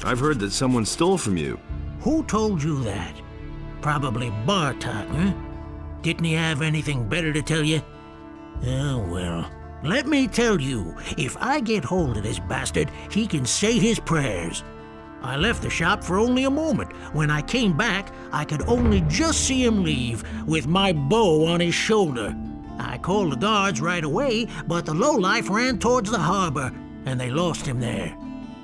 I've heard that someone stole from you. Who told you that? Probably Bartok, huh? Didn't he have anything better to tell you? Oh, well. Let me tell you, if I get hold of this bastard, he can say his prayers. I left the shop for only a moment. When I came back, I could only just see him leave, with my bow on his shoulder. I called the guards right away, but the lowlife ran towards the harbor, and they lost him there.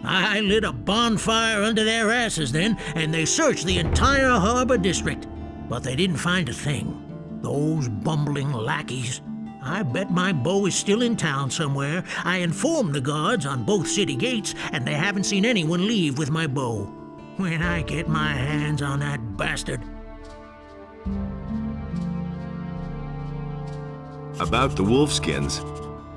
I lit a bonfire under their asses then, and they searched the entire harbor district. But they didn't find a thing. Those bumbling lackeys. I bet my bow is still in town somewhere. I informed the guards on both city gates, and they haven't seen anyone leave with my bow. When I get my hands on that bastard... About the wolfskins,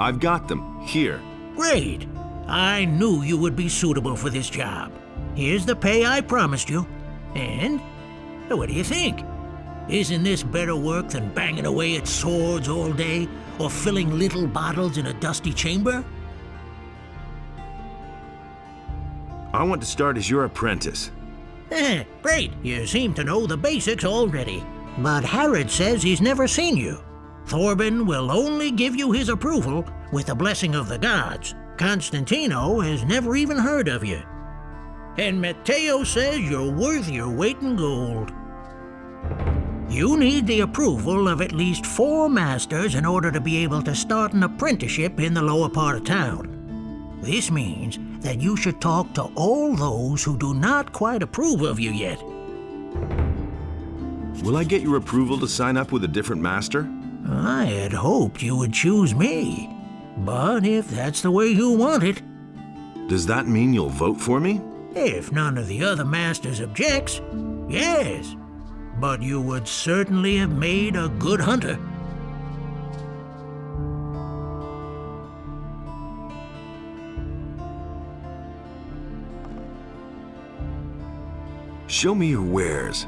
I've got them, here. Great! I knew you would be suitable for this job. Here's the pay I promised you. And, what do you think? Isn't this better work than banging away at swords all day, or filling little bottles in a dusty chamber? I want to start as your apprentice. Great. You seem to know the basics already. But Harrod says he's never seen you. Thorben will only give you his approval with the blessing of the gods. Constantino has never even heard of you. And Matteo says you're worth your weight in gold. You need the approval of at least 4 masters in order to be able to start an apprenticeship in the lower part of town. This means that you should talk to all those who do not quite approve of you yet. Will I get your approval to sign up with a different master? I had hoped you would choose me. But if that's the way you want it... Does that mean you'll vote for me? If none of the other masters objects, yes. But you would certainly have made a good hunter. Show me your wares.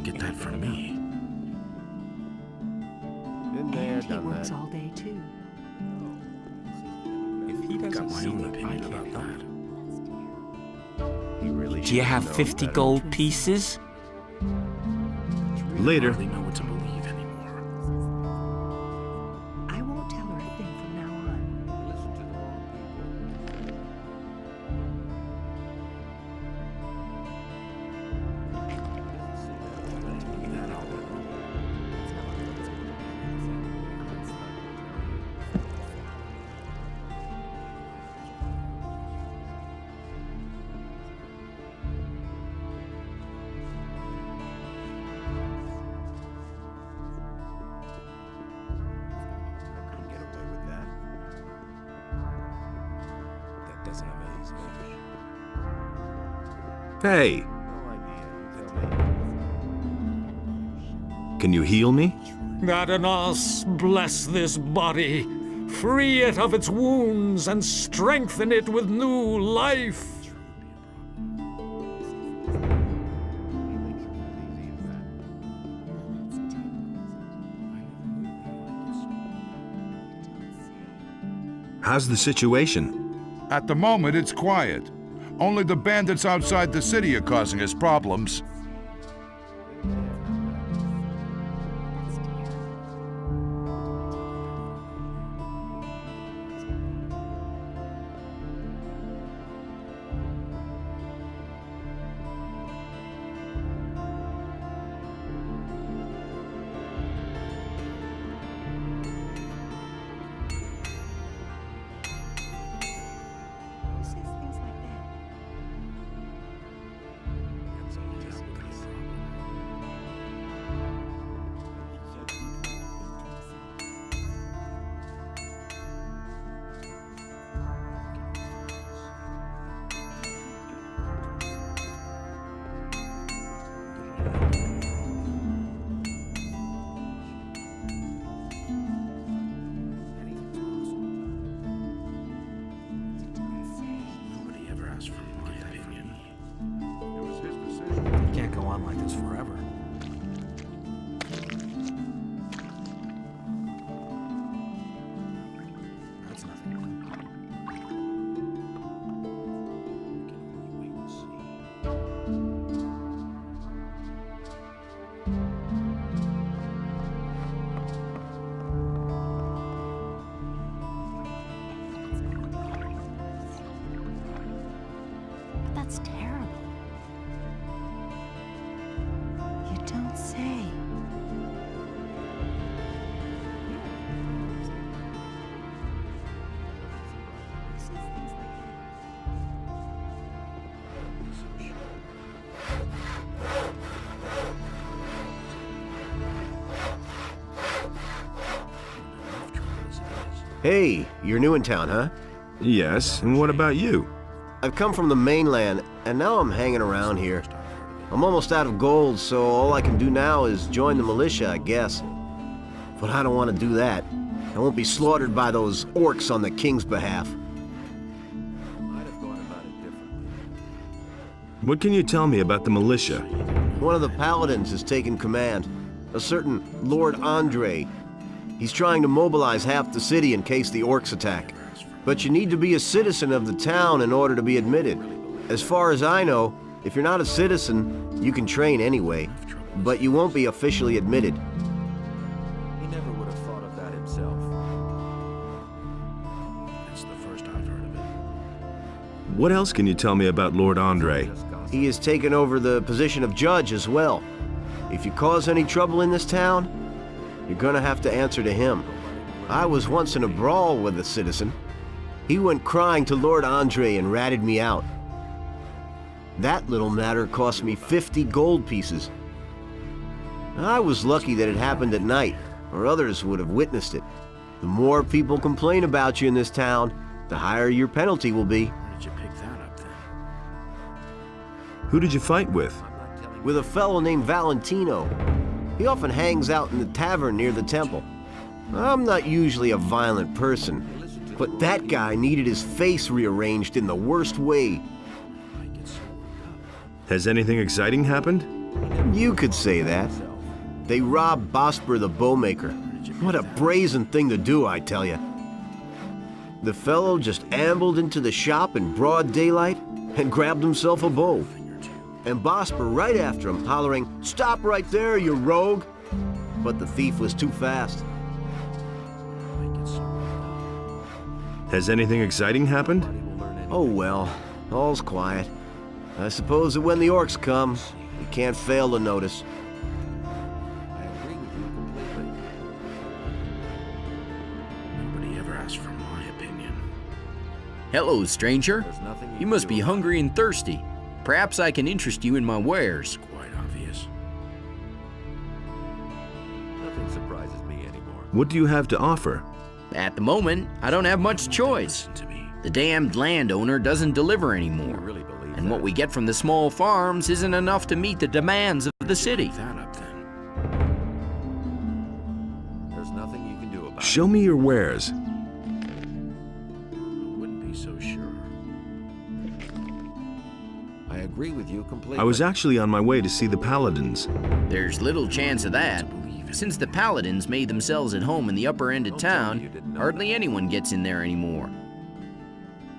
Get that from me. Been there, He done works that. all day too. If he I've got doesn't my see own it, opinion I about can't that. help it. He really Do you should have known 50 better. gold pieces? Later. I hardly know what to believe anymore. I won't tell her a thing from now on. Listen to the wrong people. I couldn't get away with that. That doesn't amaze me. Hey, No idea. You tell me. can you heal me? Adanos, bless this body, free it of its wounds, and strengthen it with new life. He thinks it's as easy as that. How's the situation? At the moment, it's quiet. Only the bandits outside the city are causing us problems. on like this forever. That's nothing. We can only wait and see. But that's terrible. You don't say. Hey, you're new in town, huh? Yes, and what about you? I've come from the mainland, and now I'm hanging around here. I'm almost out of gold, so all I can do now is join the militia, I guess. But I don't want to do that. I won't be slaughtered by those orcs on the king's behalf. I'd have gone about it differently. What can you tell me about the militia? One of the paladins has taken command, a certain Lord Andre. He's trying to mobilize half the city in case the orcs attack. But you need to be a citizen of the town in order to be admitted. As far as I know, if you're not a citizen, you can train anyway, but you won't be officially admitted. He never would have thought of that himself. That's the first I've heard of it. What else can you tell me about Lord Andre? Just gossip. He has taken over the position of judge as well. If you cause any trouble in this town, you're gonna have to answer to him. I was once in a brawl with a citizen. He went crying to Lord Andre and ratted me out. That little matter cost me 50 gold pieces. I was lucky that it happened at night, or others would have witnessed it. The more people complain about you in this town, the higher your penalty will be. Where did you pick that up then? Who did you fight with? I'm not telling With a fellow named Valentino. He often hangs out in the tavern near the temple. I'm not usually a violent person, but that guy needed his face rearranged in the worst way. I get so worked up. Has anything exciting happened? You could say that. They robbed Bosper the bowmaker. What a brazen thing to do, I tell you. The fellow just ambled into the shop in broad daylight and grabbed himself a bow. And Bosper right after him, hollering, "Stop right there, you rogue!" But the thief was too fast. I get so worked up. Has anything exciting happened? nobody will learn anything. Oh well, all's quiet. I suppose that when the orcs come, you can't fail to notice. I agree with you completely. Nobody ever asked for my opinion. Hello, stranger. There's nothing You can must do be about it. hungry and thirsty. Perhaps I can interest you in my wares. Quite obvious. Nothing surprises me anymore. What do you have to offer? At the moment, I don't have much choice. Listen to me. The damned landowner doesn't deliver You anymore. really believe And that? what we get from the small farms isn't enough to meet the demands of the city. Pick that up then. There's nothing you can do about Show me your wares. I wouldn't be so sure. it. I agree with you completely. I was actually on my way to see the paladins. There's little chance of that. Since the paladins made themselves at home in the upper end of Don't tell me town, you didn't know hardly that. anyone gets in there anymore.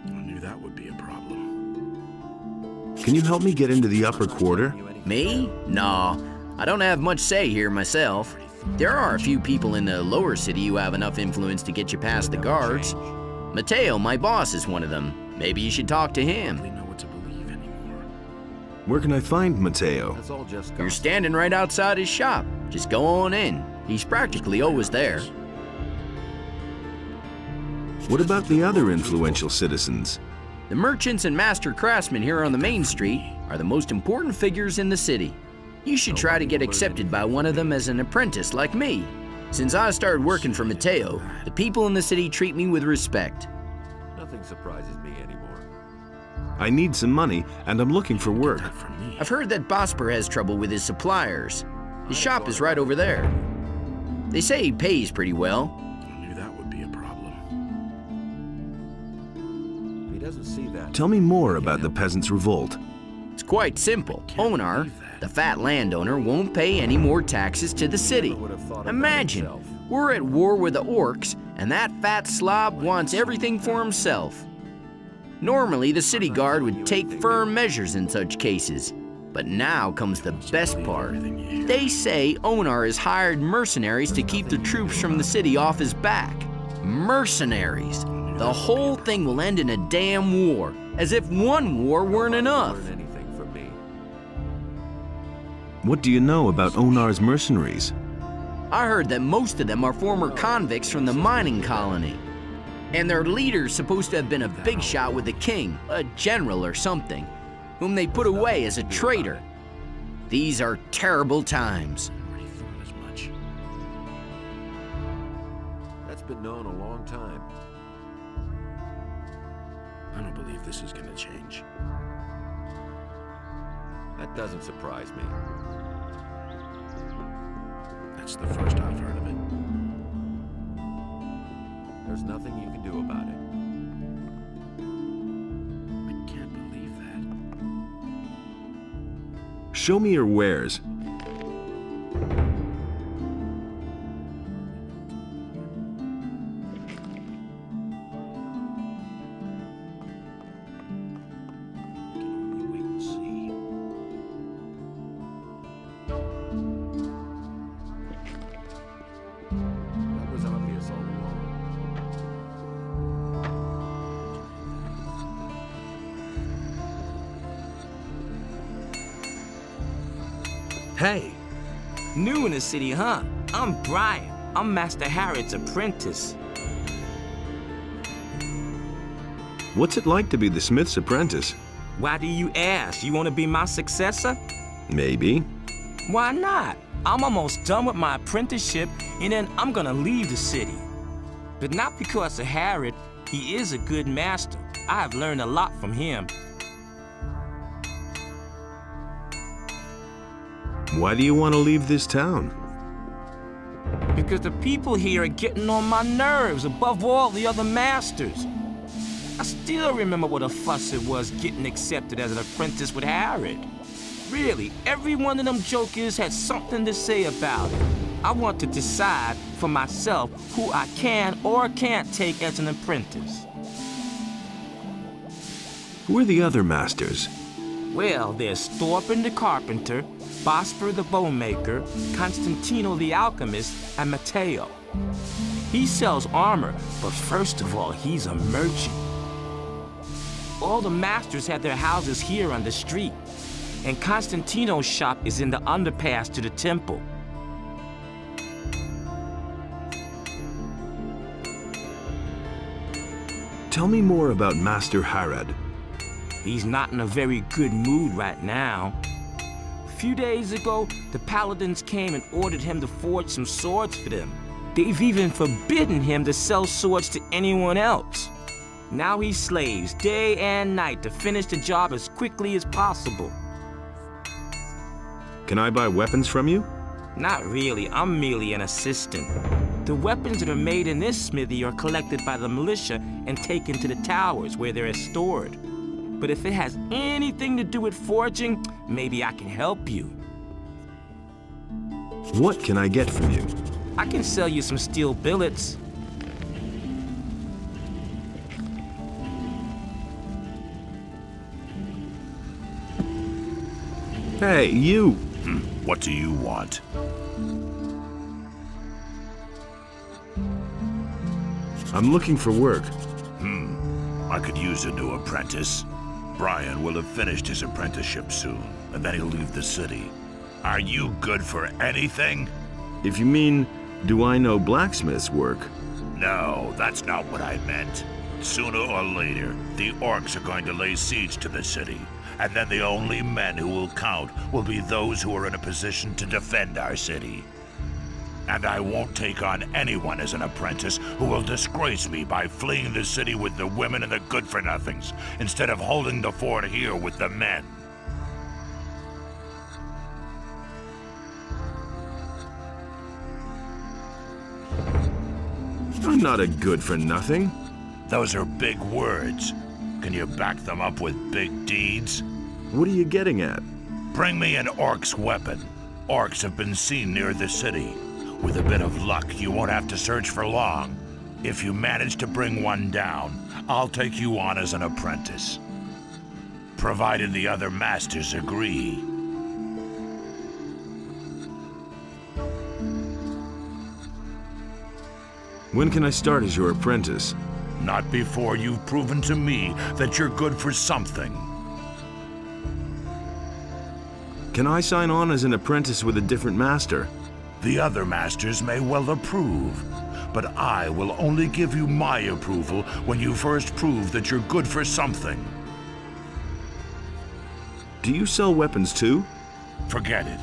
I knew that would be a problem. Can you help me get into the upper quarter? Me? No, I don't have much say here myself. There are a few people in the lower city who have enough influence to get you past the guards. Mateo, my boss, is one of them. Maybe you should talk to I him. don't really know what to believe anymore. Where can I find Mateo? That's all just You're gossip. standing right outside his shop. Just go on in. He's practically always there. What about the other influential citizens? The merchants and master craftsmen here on the main street are the most important figures in the city. You should try to get accepted by one of them as an apprentice like me. Since I started working for Mateo, the people in the city treat me with respect. Nothing surprises me anymore. I need some money, and I'm looking for work. That from me. I've heard that Bosper has trouble with his suppliers. His shop is right over there. They say he pays pretty well. I knew that would be a problem. If he doesn't see that. Tell me more about the peasants' revolt. It's quite simple. Can't Onar, believe that. The fat landowner won't pay any more taxes to the city. Imagine, we're at war with the orcs, and that fat slob wants everything for himself. Normally, the city guard would take firm measures in such cases. But now comes the best part. They say Onar has hired mercenaries to keep the troops from the city off his back. Mercenaries. The whole thing will end in a damn war, as if one war weren't enough. What do you know about Onar's mercenaries? I heard that most of them are former convicts from the mining colony. And their leader's supposed to have been a big shot with the king, a general or something, whom they put away as a traitor. These are terrible times. Already thought as much. That's been known a long time. I don't believe this is gonna change. That doesn't surprise me. That's the first I've heard of it. There's nothing you can do about it. I can't believe that. Show me your wares. We can only wait and see. That was obvious all along. Hey, new in the city, huh? I'm Brian. I'm Master Harrod's apprentice. What's it like to be the smith's apprentice? Why do you ask? You want to be my successor? Maybe. Why not? I'm almost done with my apprenticeship, and then I'm gonna leave the city. But not because of Harrod. He is a good master. I have learned a lot from him. Why do you want to leave this town? Because the people here are getting on my nerves above all the other masters. I still remember what a fuss it was getting accepted as an apprentice with Harrod. Really, every one of them jokers had something to say about it. I want to decide for myself who I can or can't take as an apprentice. Who are the other masters? Well, there's Thorpin the carpenter, Bosper the bowmaker, Constantino the alchemist, and Matteo. He sells armor, but first of all, he's a merchant. All the masters have their houses here on the street, and Constantino's shop is in the underpass to the temple. Tell me more about Master Harrod. He's not in a very good mood right now. A few days ago, the paladins came and ordered him to forge some swords for them. They've even forbidden him to sell swords to anyone else. Now he slaves day and night to finish the job as quickly as possible. Can I buy weapons from you? Not really, I'm merely an assistant. The weapons that are made in this smithy are collected by the militia and taken to the towers where they're stored. But if it has anything to do with forging, maybe I can help you. What can I get from you? I can sell you some steel billets. Hey, you! What do you want? I'm looking for work. I could use a new apprentice. Brian will have finished his apprenticeship soon, and then he'll leave the city. Are you good for anything? If you mean, do I know blacksmith's work? No, that's not what I meant. Sooner or later, the orcs are going to lay siege to the city, and then the only men who will count will be those who are in a position to defend our city. And I won't take on anyone as an apprentice who will disgrace me by fleeing the city with the women and the good-for-nothings, instead of holding the fort here with the men. I'm not a good-for-nothing. Those are big words. Can you back them up with big deeds? What are you getting at? Bring me an orc's weapon. Orcs have been seen near the city. With a bit of luck, you won't have to search for long. If you manage to bring one down, I'll take you on as an apprentice. Provided the other masters agree. When can I start as your apprentice? Not before you've proven to me that you're good for something. Can I sign on as an apprentice with a different master? The other masters may well approve, but I will only give you my approval when you first prove that you're good for something. Do you sell weapons too? Forget it.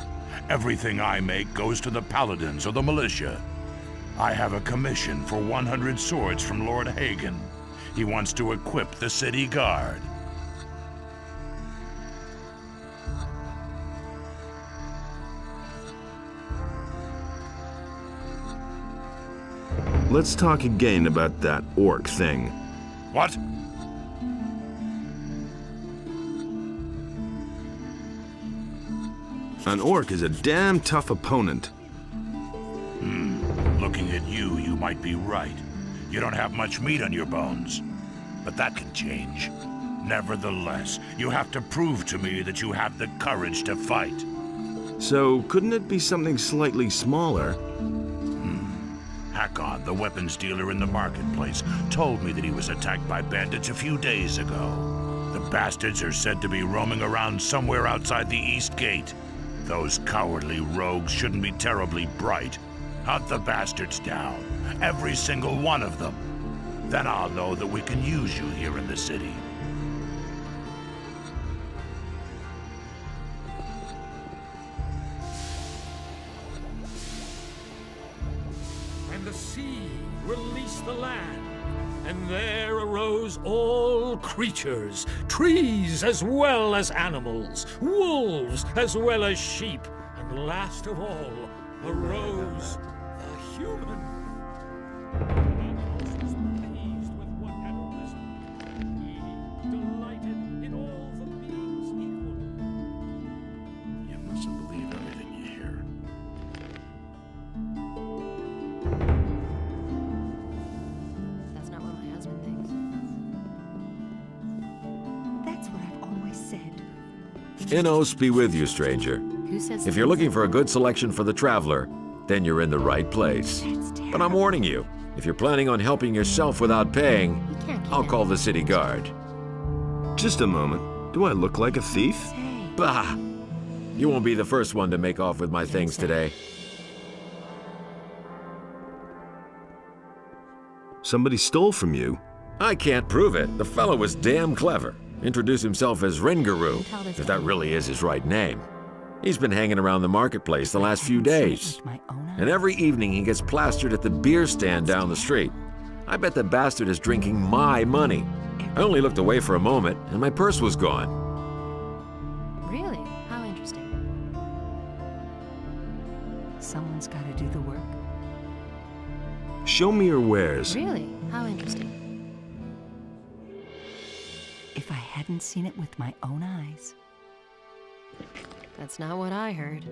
Everything I make goes to the paladins or the militia. I have a commission for 100 swords from Lord Hagen. He wants to equip the city guard. Let's talk again about that orc thing. What? An orc is a damn tough opponent. Looking at you, you might be right. You don't have much meat on your bones. But that can change. Nevertheless, you have to prove to me that you have the courage to fight. So, couldn't it be something slightly smaller? Hakon, the weapons dealer in the marketplace, told me that he was attacked by bandits a few days ago. The bastards are said to be roaming around somewhere outside the East Gate. Those cowardly rogues shouldn't be terribly bright. Hunt the bastards down, every single one of them. Then I'll know that we can use you here in the city. And the sea released the land, and there arose all creatures, trees as well as animals, wolves as well as sheep, and last of all arose the human. And was pleased with what had arisen. He delighted in all the beings equal. You mustn't believe everything you hear. That's not what my husband thinks. That's what I've always said. Innos be with you, stranger. Who says If you're looking for a good selection for the traveler, then you're in the right place. That's terrible. But I'm warning you, if you're planning on helping yourself without paying, You can't get I'll it. call the city guard. Just a moment. Do I look like a thief? Say, Bah! You won't be the first one to make off with my things today. Somebody stole from you. I can't prove it. The fellow was damn clever. Introduced himself as Ringaru, Tell this if that guy. really is his right name. He's been hanging around the marketplace the last few days. with my own eyes. And every evening he gets plastered at the beer stand down the street. I bet the bastard is drinking my money. I only looked away for a moment, and my purse was gone. Really? How interesting. Someone's got to do the work. Show me your wares. Really? How interesting. If I hadn't seen it with my own eyes. That's not what I heard.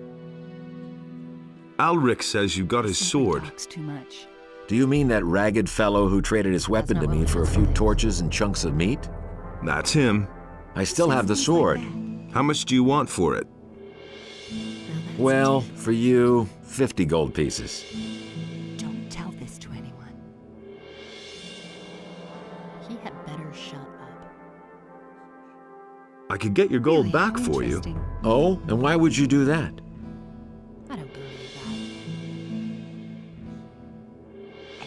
Alric says you got his sword. Talks too much. Do you mean that ragged fellow who traded his weapon not to what me my for a few husband torches and chunks of meat? That's him. I still have the sword. How much do you want for it? Well, for you, 50 gold pieces. Don't tell this to anyone. He had better shut up. I could get your gold Really, back how for you. interesting. Oh, and why would you do that? I don't believe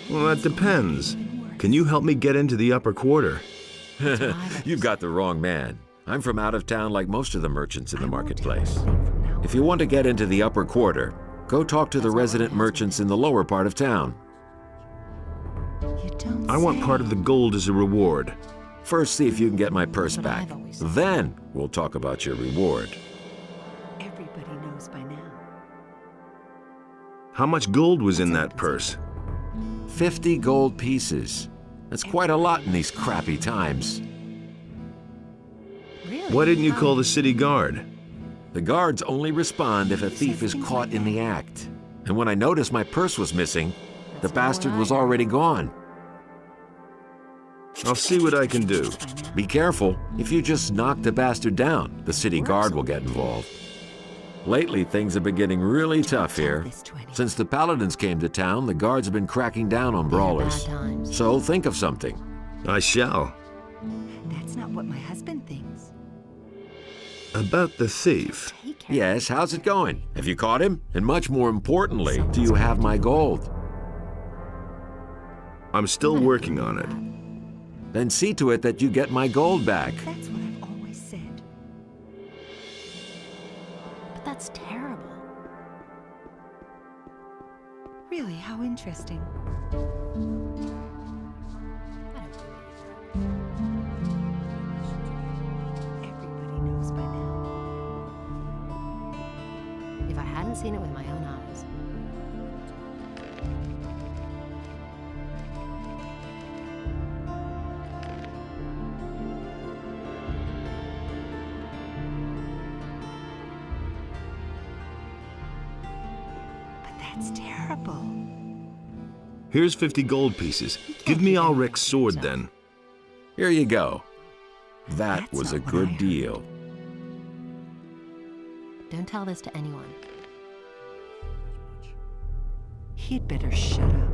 Well, that depends. Can you help me get into the upper quarter? You've got the wrong man. I'm from out of town like most of the merchants in the marketplace. that. From now If you want to get into the upper quarter, go talk to the resident merchants in the lower part of town. on. You don't I want say. part of the gold as a reward. First, see if you can get my purse That's what back. I've always said. Then, we'll talk about your reward. Everybody knows by now. How much gold was in that purse? 50 gold pieces. That's quite a lot in these crappy times. Really? Why didn't you How- call the city guard? The guards only respond if a thief is caught in the act. And when I noticed my purse was missing, the bastard was already gone. I'll see what I can do. Be careful. If you just knock the bastard down, the city guard will get involved. Lately, things have been getting really tough here. Since the paladins came to town, the guards have been cracking down on brawlers. So think of something. I shall. That's not what my husband thinks. About the thief. Yes, how's it going? Have you caught him? And much more importantly, do you have my gold? I'm still working on it. Then see to it that you get my gold back. That's what I've always said. But that's terrible. Really, how interesting. Everybody knows by now. If I hadn't seen it with my own eyes. But that's terrible. Here's 50 gold pieces. Give me Ulrich's sword then. Here you go. That That's was a not what I good heard. deal. Don't tell this to anyone. He'd better shut up.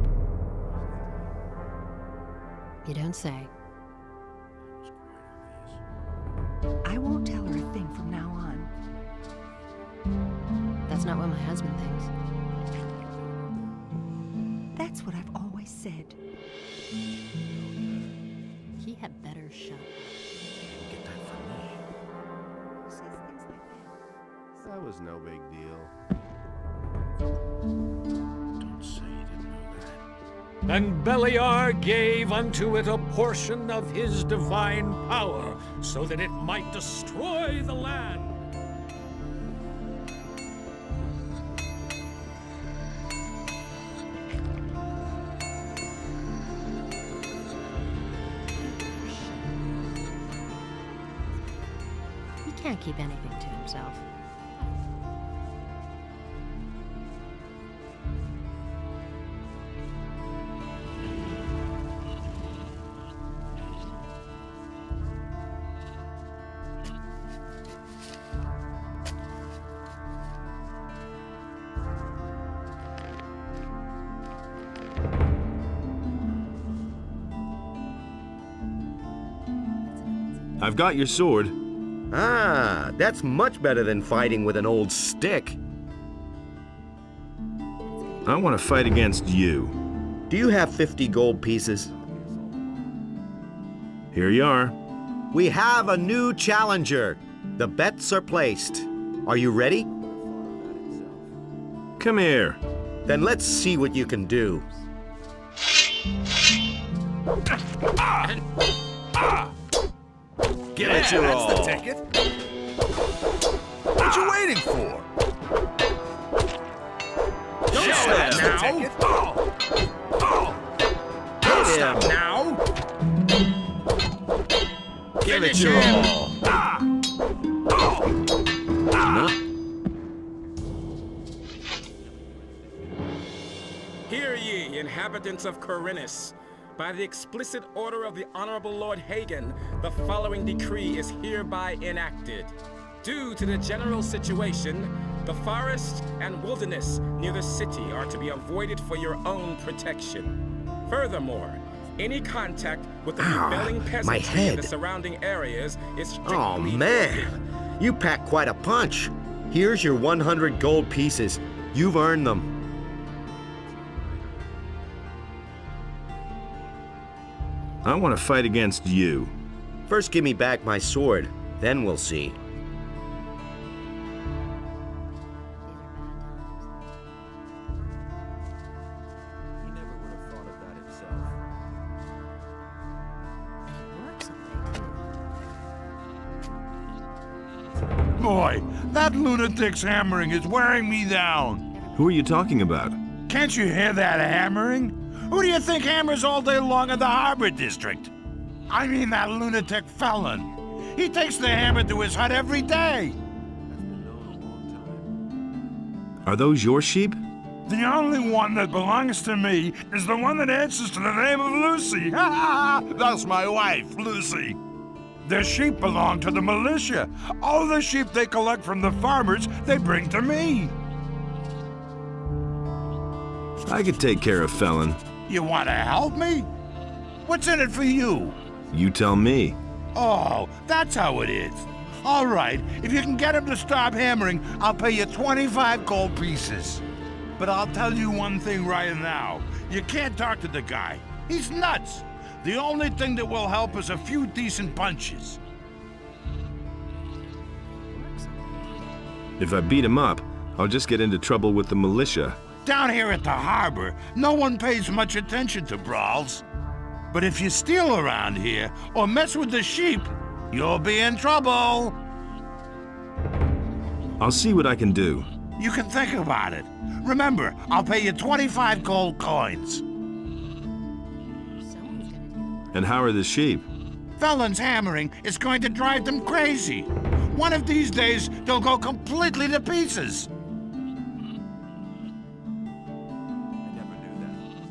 You don't say. I won't tell her a thing from now on. That's not what my husband thinks. That's what I've always said. He had better shut up. Who says things like that? That was no big deal. Don't say you didn't know that. And Beliar gave unto it a portion of his divine power, so that it might destroy the land. He can't keep anything to himself. I've got your sword. Ah, that's much better than fighting with an old stick. I want to fight against you. Do you have 50 gold pieces? Here you are. We have a new challenger. The bets are placed. Are you ready? Come here. Then let's see what you can do. Give it your all. That's the ticket. What you waiting for? Don't stop now. Don't stop now. Give it your all. Hear ye, inhabitants of Corinus. By the explicit order of the Honorable Lord Hagen, the following decree is hereby enacted. Due to the general situation, the forest and wilderness near the city are to be avoided for your own protection. Furthermore, any contact with the rebelling peasantry in the surrounding areas is strictly Oh, forbidden. man. You packed quite a punch. Here's your 100 gold pieces. You've earned them. I want to fight against you. First give me back my sword, then we'll see. He never would have thought of that himself. And he works all day, too. Boy, that lunatic's hammering is wearing me down. Who are you talking about? Can't you hear that hammering? Who do you think hammers all day long in the Harbor District? I mean that lunatic felon. He takes the hammer to his hut every day. Are those your sheep? The only one that belongs to me is the one that answers to the name of Lucy. That's my wife, Lucy. The sheep belong to the militia. All the sheep they collect from the farmers, they bring to me. I could take care of Felon. You want to help me? What's in it for you? You tell me. Oh, that's how it is. All right, if you can get him to stop hammering, I'll pay you 25 gold pieces. But I'll tell you one thing right now. You can't talk to the guy. He's nuts. The only thing that will help is a few decent punches. If I beat him up, I'll just get into trouble with the militia. Down here at the harbor, no one pays much attention to brawls. But if you steal around here or mess with the sheep, you'll be in trouble. I'll see what I can do. You can think about it. Remember, I'll pay you 25 gold coins. And how are the sheep? Felon's hammering is going to drive them crazy. One of these days, they'll go completely to pieces.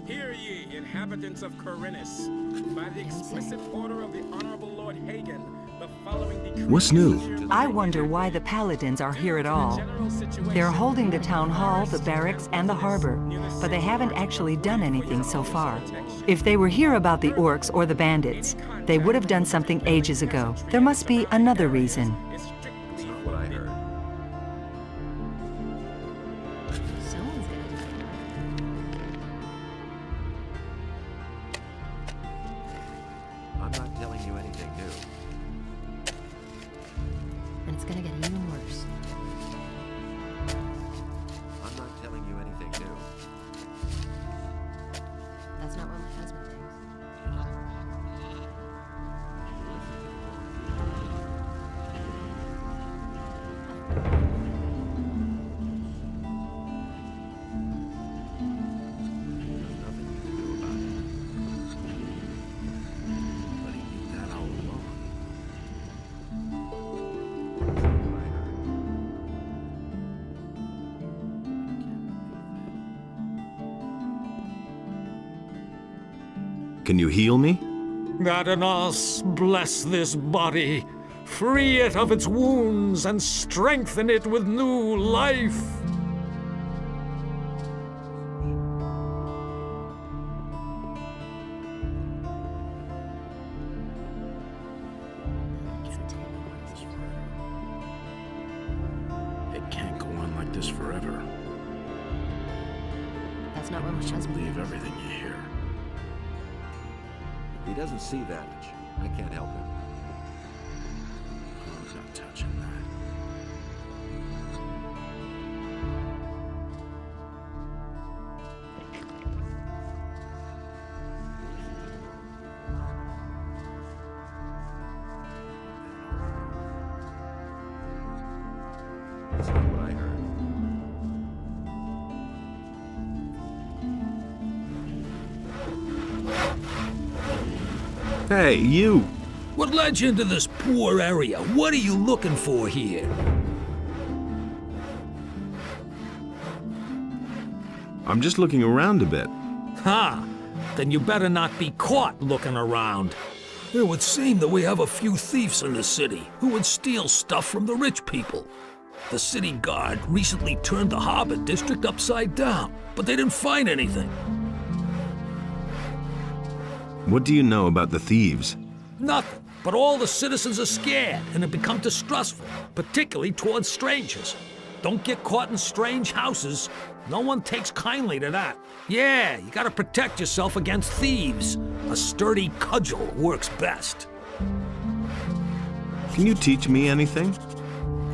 Hear ye, inhabitants of Corinus. By the explicit order of the Honorable Lord Hagen, the following decree... What's new? I wonder why the Paladins are here at all. They're holding the town hall, the barracks, and the harbor, but they haven't actually done anything so far. If they were here about the orcs or the bandits, they would have done something ages ago. There must be another reason. That's not what I heard. Someone's gonna do it. I'm not telling you anything new. And it's gonna get even worse. I'm not telling you anything new. That's not what my husband thinks. There's nothing you can do about it. But he knew that all along. That's not what I heard. Can you heal me? Adanos, bless this body. Free it of its wounds and strengthen it with new life. It can't go on like this forever. That's not what my husband Believe thinks. everything you hear. If he doesn't see that, I can't help him. I'm not touching that. That's not what I heard. Hey, you! What led you into this poor area? What are you looking for here? I'm just looking around a bit. Ha! Then you better not be caught looking around. It would seem that we have a few thieves in the city who would steal stuff from the rich people. The city guard recently turned the harbor district upside down, but they didn't find anything. What do you know about the thieves? Nothing, but all the citizens are scared and have become distrustful, particularly towards strangers. Don't get caught in strange houses. No one takes kindly to that. Yeah, you gotta protect yourself against thieves. A sturdy cudgel works best. Can you teach me anything?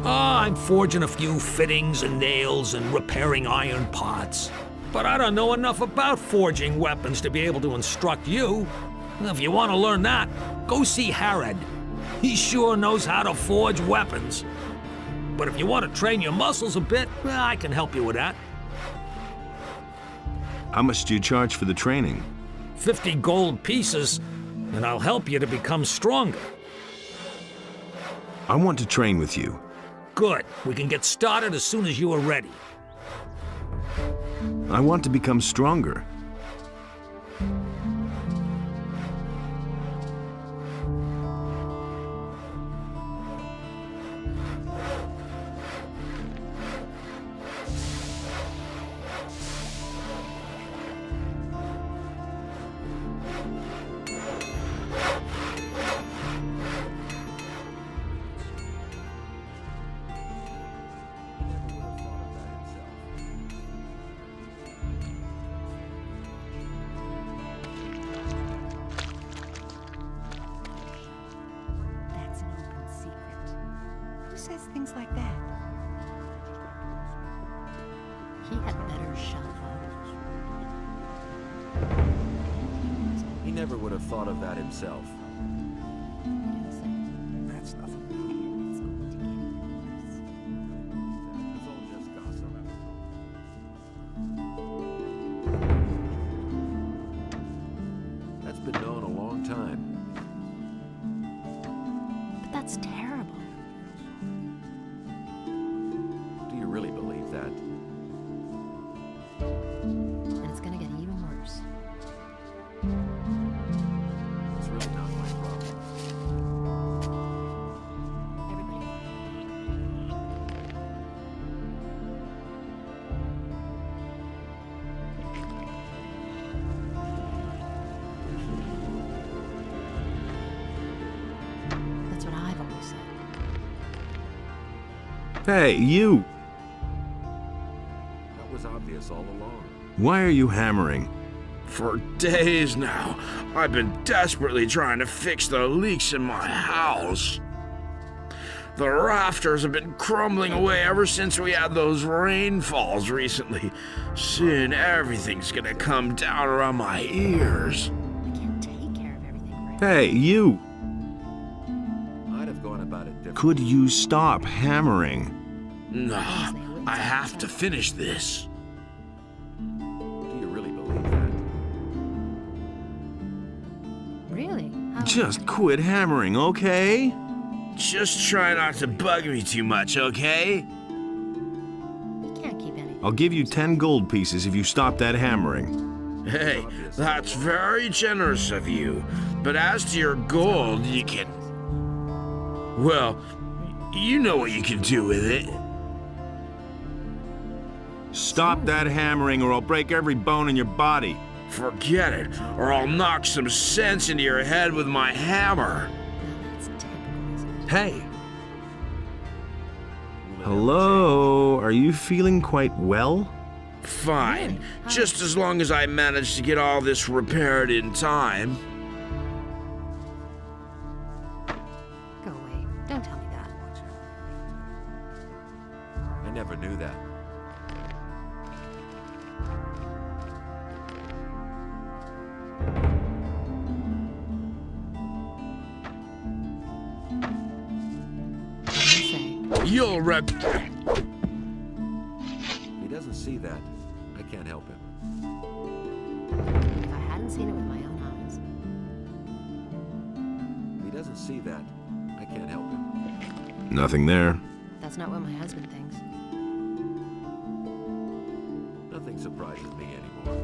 I'm forging a few fittings and nails and repairing iron parts. But I don't know enough about forging weapons to be able to instruct you. If you want to learn that, go see Harad. He sure knows how to forge weapons. But if you want to train your muscles a bit, well, I can help you with that. How much do you charge for the training? 50 gold pieces, and I'll help you to become stronger. I want to train with you. Good. We can get started as soon as you are ready. I want to become stronger. That's an open secret. Who says things like that? He had better shut up. He never would have thought of that himself. That's nothing. It's all just gossip. That's been known a long time. But that's terrible. Do you really believe that? And it's gonna get even worse. It's really not my problem. Everybody. That's what I've always said. Hey, you! That was obvious all along. Why are you hammering? For days now, I've been desperately trying to fix the leaks in my house. The rafters have been crumbling away ever since we had those rainfalls recently. Soon everything's gonna come down around my ears. I can't take care of everything right. Hey, you! I'd have gone about it differently. Could you stop hammering? Nah, I have to finish this. Do you really believe that? Really? How? Just quit hammering, okay? Just try not to bug me too much, okay? You can't keep anything. I'll give you 10 gold pieces if you stop that hammering. Hey, that's very generous of you. But as to your gold, you can... Well, you know what you can do with it. Stop that hammering or I'll break every bone in your body. Forget it, or I'll knock some sense into your head with my hammer. Now that's typical, isn't it? Hey! Hello? Are you feeling quite well? Fine, just as long as I manage to get all this repaired in time. Go away. Don't tell me that. I never knew that. What do you say? You'll rep... If he doesn't see that, I can't help him. If I hadn't seen it with my own eyes. If he doesn't see that, I can't help him. Nothing there. That's not what my husband thinks. Nothing surprises me anymore.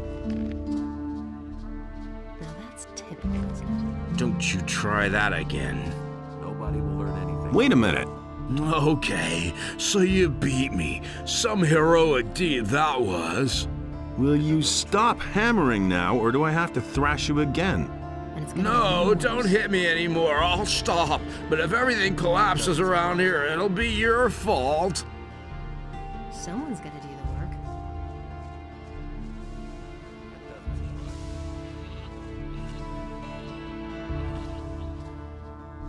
Now that's typical, isn't it? Don't you try that again. Nobody will learn anything. Wait a minute. Okay, so you beat me. Some heroic deed that was. Will you stop hammering now or do I have to thrash you again? And it's gonna No, get don't worse. hit me anymore. I'll stop. But if everything collapses around here, it'll be your fault. Someone's gonna do the work.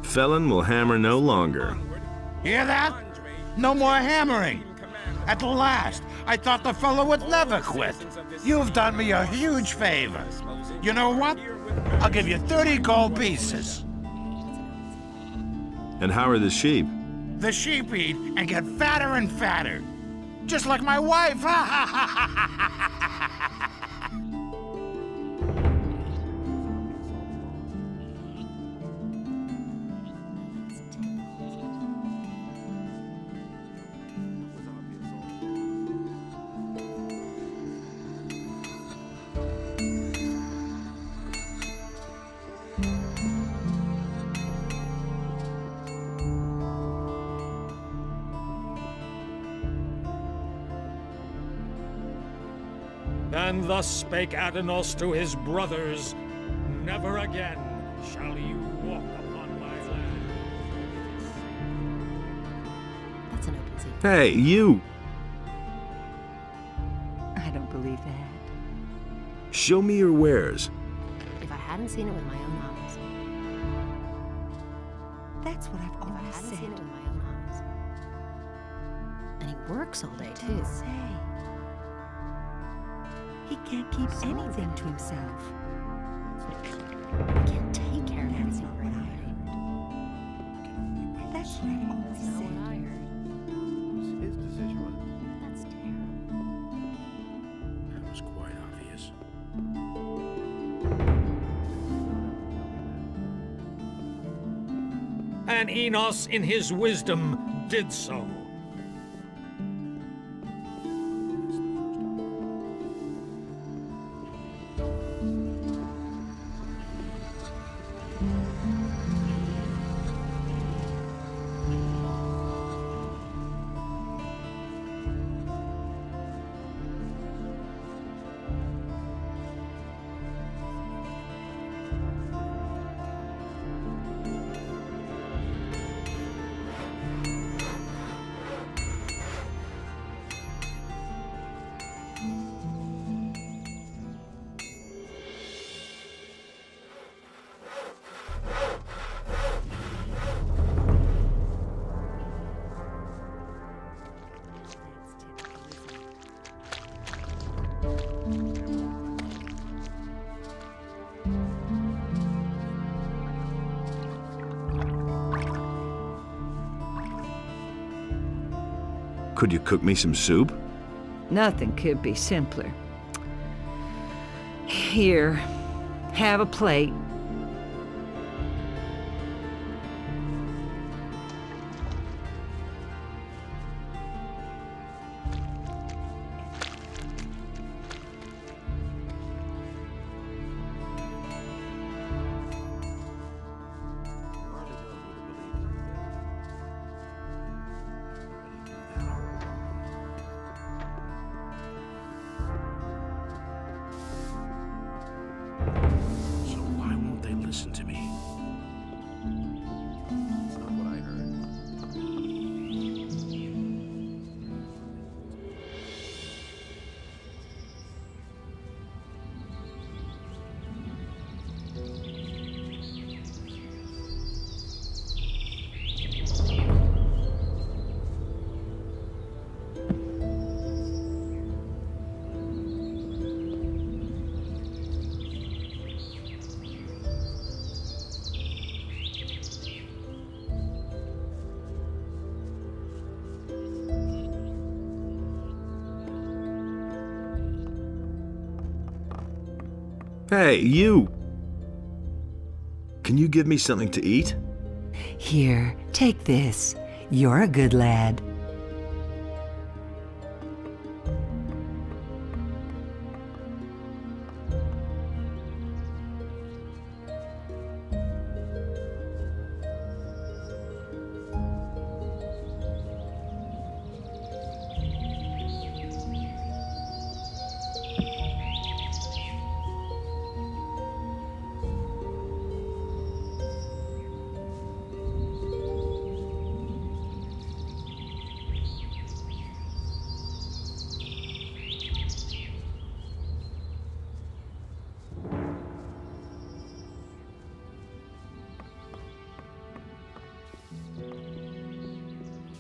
Felon will hammer no longer. Hear that? No more hammering. At last, I thought the fellow would never quit. You've done me a huge favor. You know what? I'll give you 30 gold pieces. And how are the sheep? The sheep eat and get fatter and fatter. Just like my wife. And thus spake Adanos to his brothers, "Never again shall you walk upon my land." That's an open secret. Hey, you! I don't believe that. Show me your wares. If I hadn't seen it with my own eyes. That's what I've If I always hadn't said. seen it with my own eyes. And he works all day, What did too. it say? He can't keep anything to himself. I can't take care of That's anything not right what I now. heard. That's what I've always That's not said. what I heard. It was his decision, wasn't it? That's terrible. That was quite obvious. And Enos, in his wisdom, did so. Could you cook me some soup? Nothing could be simpler. Here, have a plate. So why won't they listen to me? That's not what I heard. Hey, you! Can you give me something to eat? Here, take this. You're a good lad.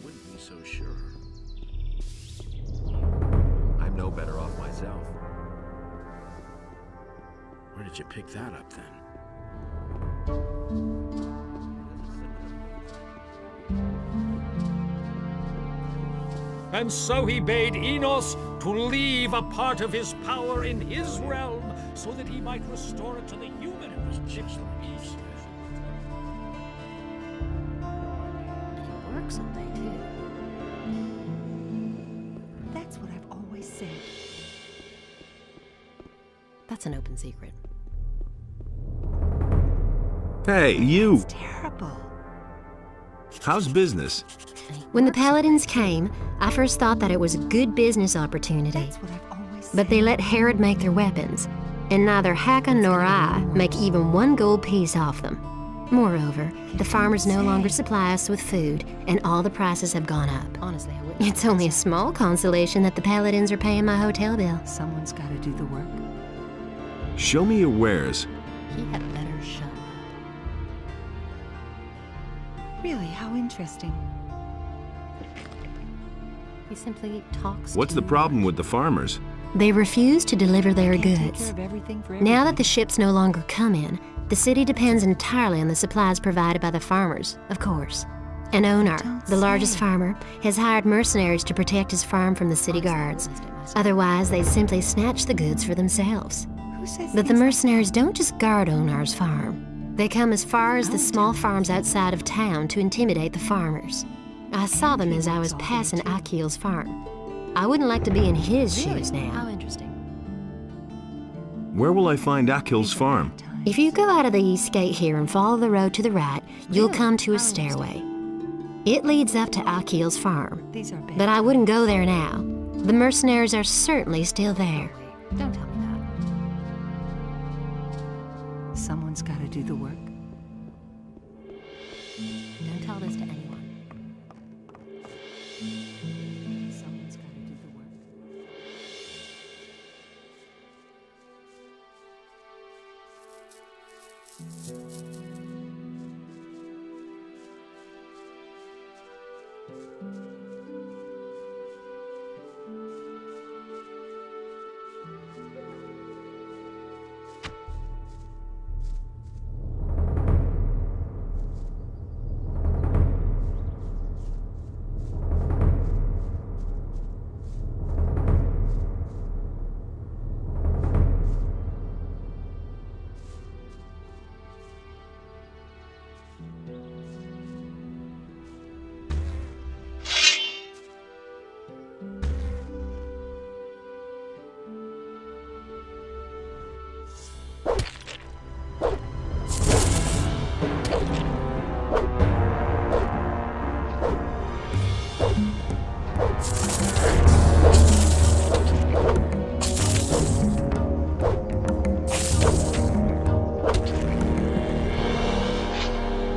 Wouldn't be so sure. I'm no better off myself. Where did you pick that up then? And so he bade Enos to leave a part of his power in his realm so that he might restore it to the human. It was just like you said. He works all day, too. That's what I've always said. That's an open secret. Hey, you! It's terrible. How's business? And he When the works all Paladins day, came, I first thought that it was a good business opportunity. That's what I've always but they let Herod make their weapons, and neither Hakon nor I make even 1 gold piece off them. Moreover, the farmers no longer supply us with food, and all the prices have gone up. Honestly, I wouldn't. It's only a small consolation that the paladins are paying my hotel bill. Someone's got to do the work. Show me your wares. He had better shut up. Really, how interesting. He simply talks. What's the problem with the farmers? They refuse to deliver their Can't take care goods. of everything for Now everybody. that the ships no longer come in, the city depends entirely on the supplies provided by the farmers, of course. An owner, Don't the largest say. farmer, has hired mercenaries to protect his farm from the city guards. Otherwise, they simply snatch the goods for themselves. Who says But the things like mercenaries don't just guard Onar's farm. They come as far as the small farms outside of town to intimidate the farmers. I saw them as I was passing Akil's farm. I wouldn't like to be in his shoes How now. interesting. Where will I find Akil's farm? If you go out of the east gate here and follow the road to the right, you'll come to a stairway. It leads up to Akil's farm, These are bad. but I wouldn't go there now. The mercenaries are certainly still there. Don't tell me that. Someone's got to do the work. Don't tell this to anyone. Someone's got to do the work.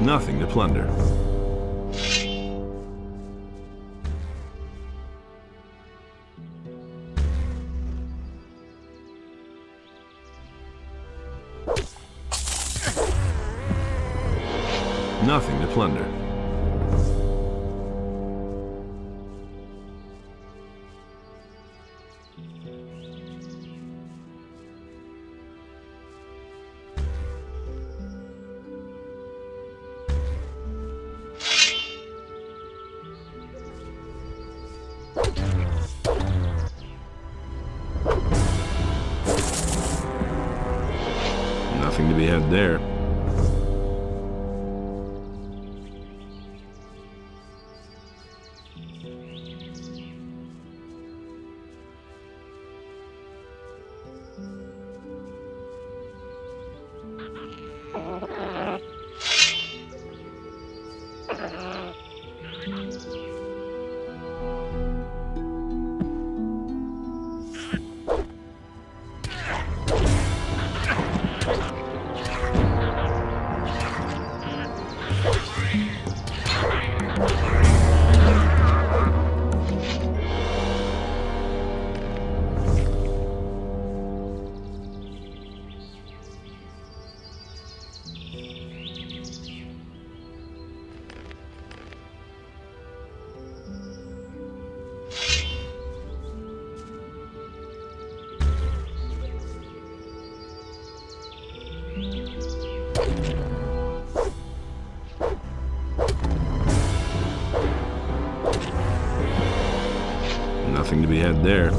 Nothing to plunder. Nothing to plunder. Nothing to be had there. Nothing to be had there.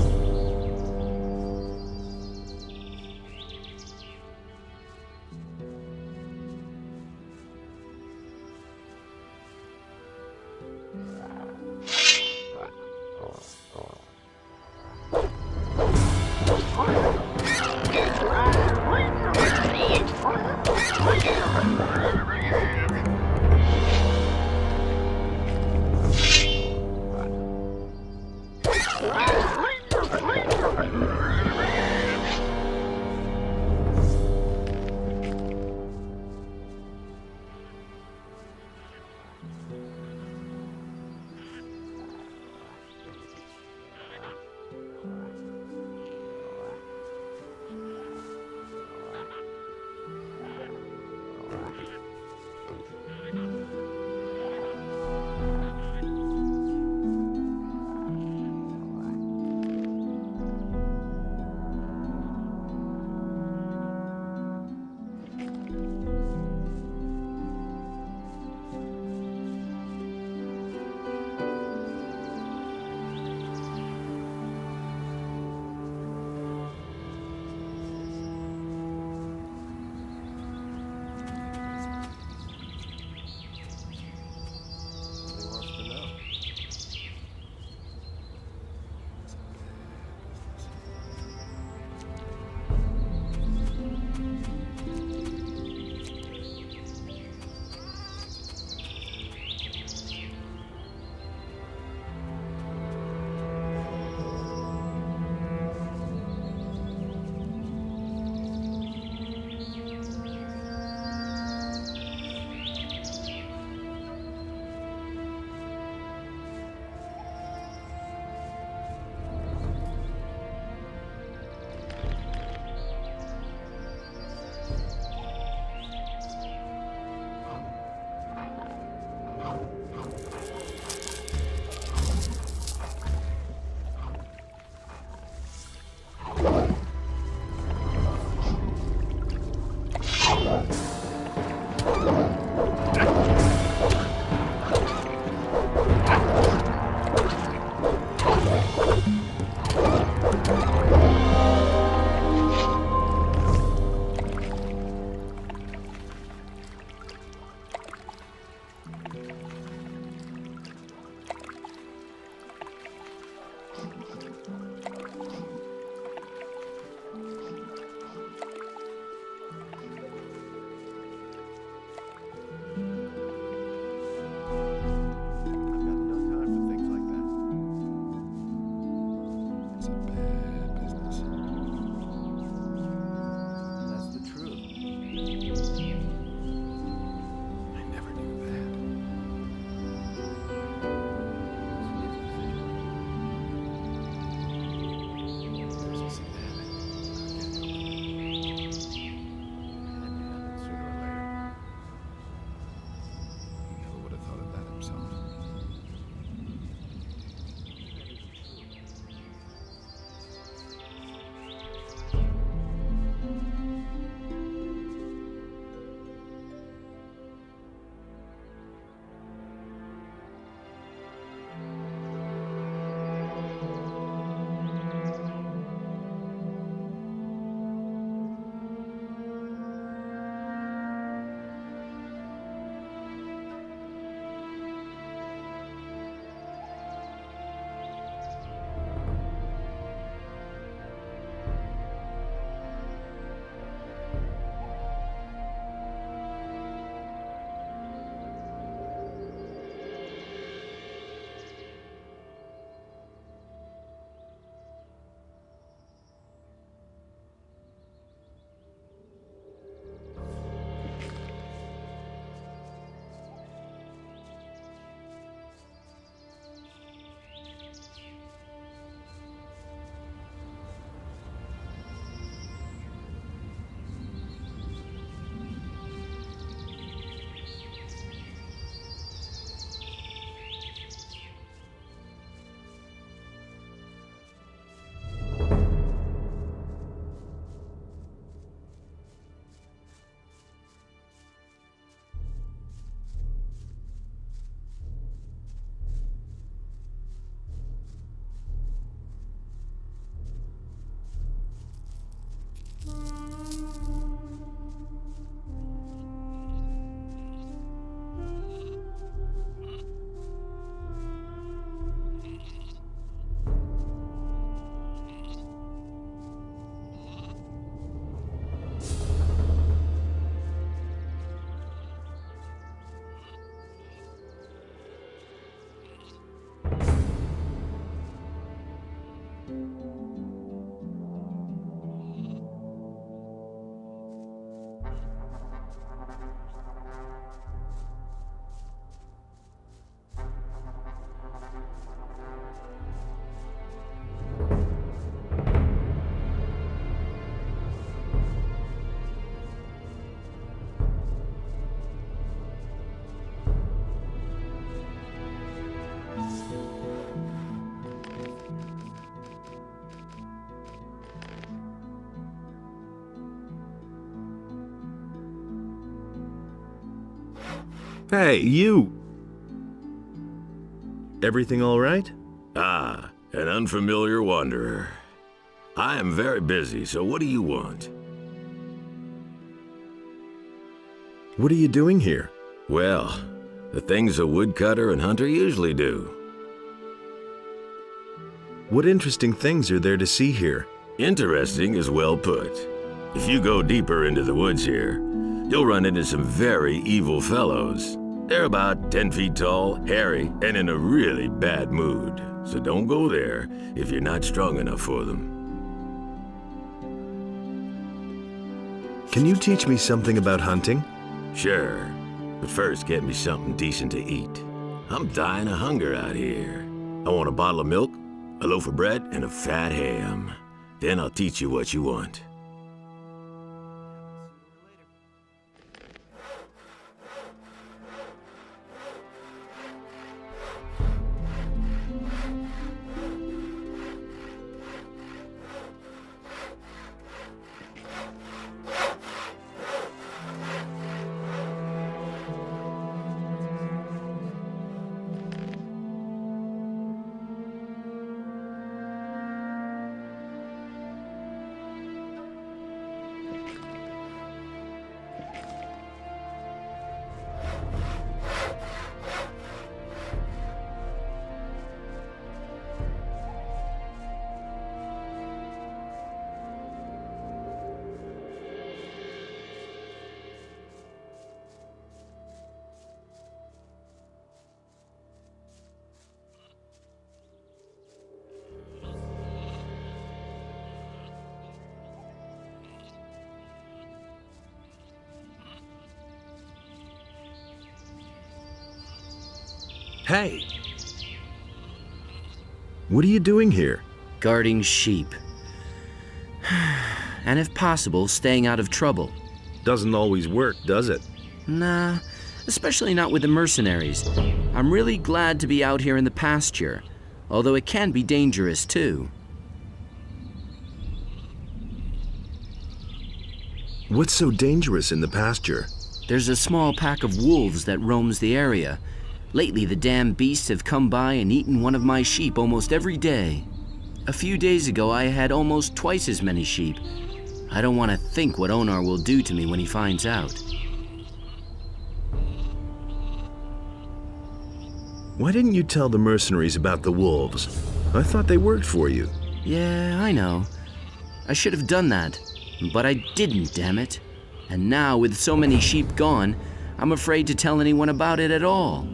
Hey, you! Everything all right? Ah, an unfamiliar wanderer. I am very busy, so what do you want? What are you doing here? Well, the things a woodcutter and hunter usually do. What interesting things are there to see here? Interesting is well put. If you go deeper into the woods here, you'll run into some very evil fellows. They're about 10 feet tall, hairy, and in a really bad mood. So don't go there if you're not strong enough for them. Can you teach me something about hunting? Sure, but first get me something decent to eat. I'm dying of hunger out here. I want a bottle of milk, a loaf of bread, and a fat ham. Then I'll teach you what you want. Hey! What are you doing here? Guarding sheep. And if possible, staying out of trouble. Doesn't always work, does it? Nah, especially not with the mercenaries. I'm really glad to be out here in the pasture, although it can be dangerous too. What's so dangerous in the pasture? There's a small pack of wolves that roams the area. Lately, the damn beasts have come by and eaten one of my sheep almost every day. A few days ago, I had almost twice as many sheep. I don't want to think what Onar will do to me when he finds out. Why didn't you tell the mercenaries about the wolves? I thought they worked for you. Yeah, I know. I should have done that, but I didn't, damn it. And now, with so many sheep gone, I'm afraid to tell anyone about it at all.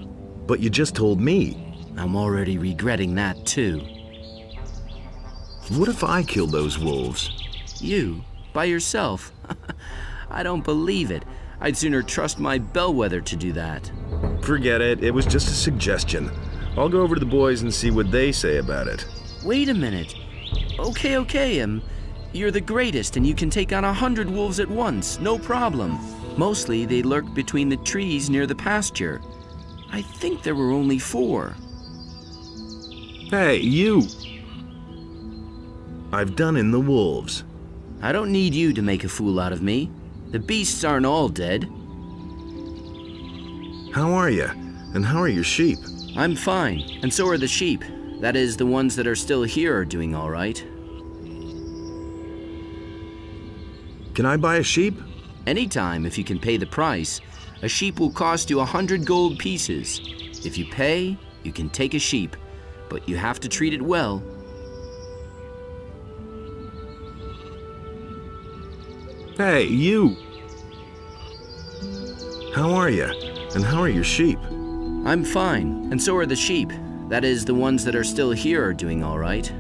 But you just told me. I'm already regretting that, too. What if I killed those wolves? You? By yourself? I don't believe it. I'd sooner trust my bellwether to do that. Forget it. It was just a suggestion. I'll go over to the boys and see what they say about it. Wait a minute. Okay, you're the greatest and you can take on 100 wolves at once, no problem. Mostly they lurk between the trees near the pasture. I think there were only 4. Hey, you! I've done in the wolves. I don't need you to make a fool out of me. The beasts aren't all dead. How are you? And how are your sheep? I'm fine, and so are the sheep. That is, the ones that are still here are doing all right. Can I buy a sheep? Anytime, if you can pay the price. A sheep will cost you 100 gold pieces. If you pay, you can take a sheep, but you have to treat it well. Hey, you! How are you? And how are your sheep? I'm fine, and so are the sheep. That is, the ones that are still here are doing all right.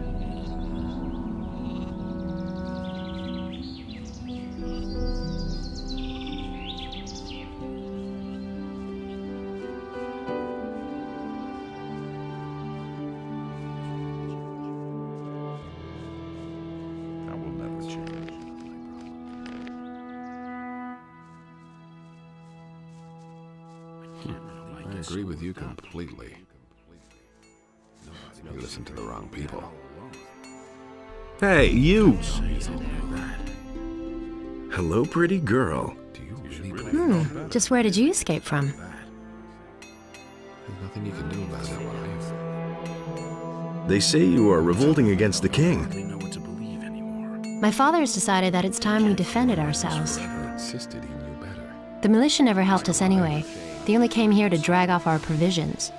I agree with you completely. You listen to the wrong people. Hey, you! Hello, pretty girl. Just where did you escape from? There's nothing you can do about that one, are you? They say you are revolting against the king. My father has decided that it's time we defended ourselves. Insisted he knew better. The militia never helped us anyway. They only came here to drag off our provisions.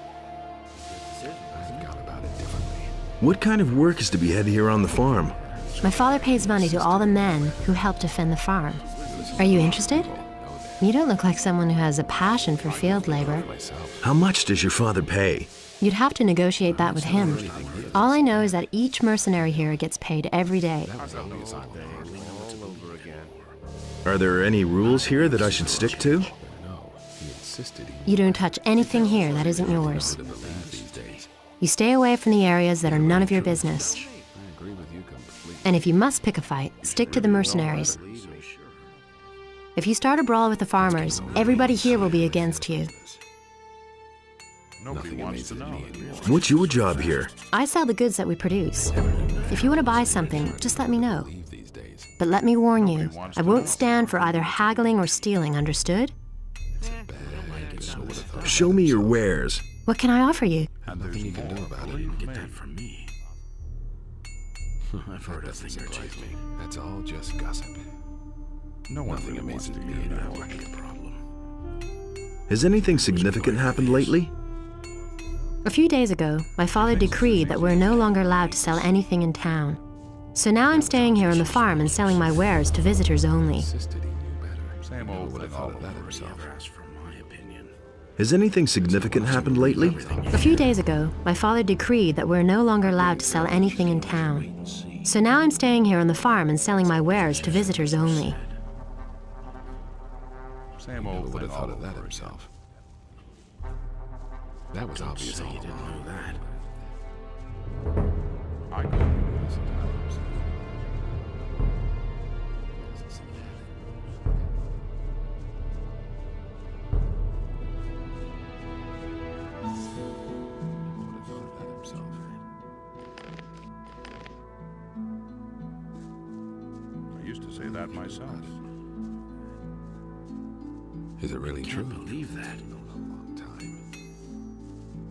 I've gone about it differently. What kind of work is to be had here on the farm? My father pays money to all the men who help defend the farm. Are you interested? You don't look like someone who has a passion for field labor. How much does your father pay? You'd have to negotiate that with him. All I know is that each mercenary here gets paid every day. Are there any rules here that I should stick to? You don't touch anything here that isn't yours. You stay away from the areas that are none of your business. And if you must pick a fight, stick to the mercenaries. If you start a brawl with the farmers, everybody here will be against you. Nobody wants to know. What's your job here? I sell the goods that we produce. If you want to buy something, just let me know. But let me warn you, I won't stand for either haggling or stealing, understood? Show me your wares. What can I offer you? Nothing you can do about it. Get that from me. I've heard a thing or two. That's all just gossip. Nothing amazes me anymore. Has anything significant happened lately? A few days ago, my father decreed that we're no longer allowed to sell anything in town. So now I'm staying here on the farm and selling my wares to visitors only. Same old Would have thing thought all of that over himself. again. As for my opinion. Has anything significant happened lately? A few days ago, my father decreed that we're no longer allowed to sell anything in town. So now I'm staying here on the farm and selling my wares to visitors only. Same Never old would thing have all thought of over that again. himself. That was obvious all You didn't along. know that. I couldn't. I used to say that myself. Is it really true? Can't believe that.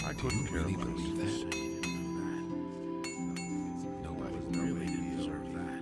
I couldn't care really less. believe that? Nobody really didn't deserve that.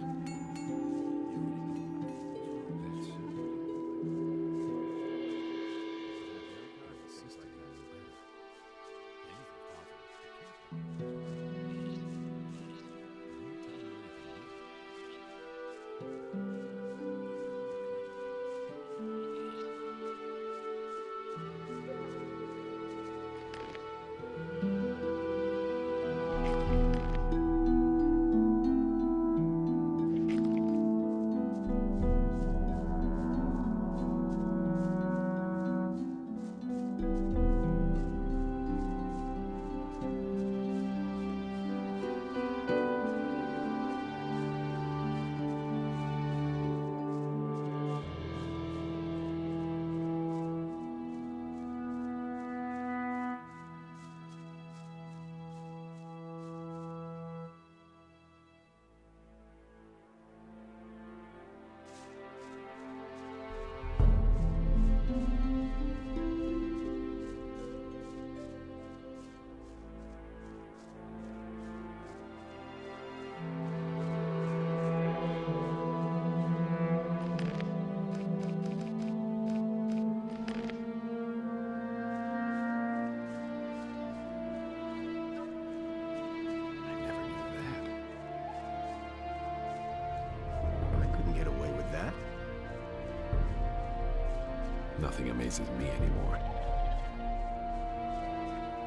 Nothing amazes me anymore.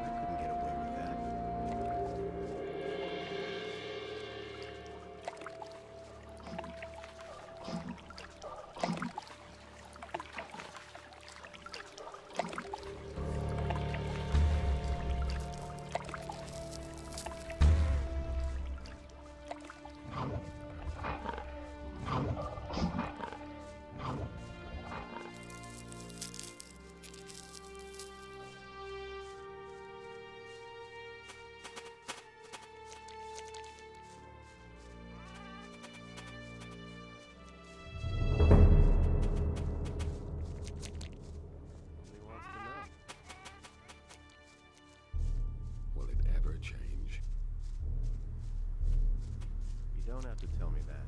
I couldn't get away with that. have to tell me that.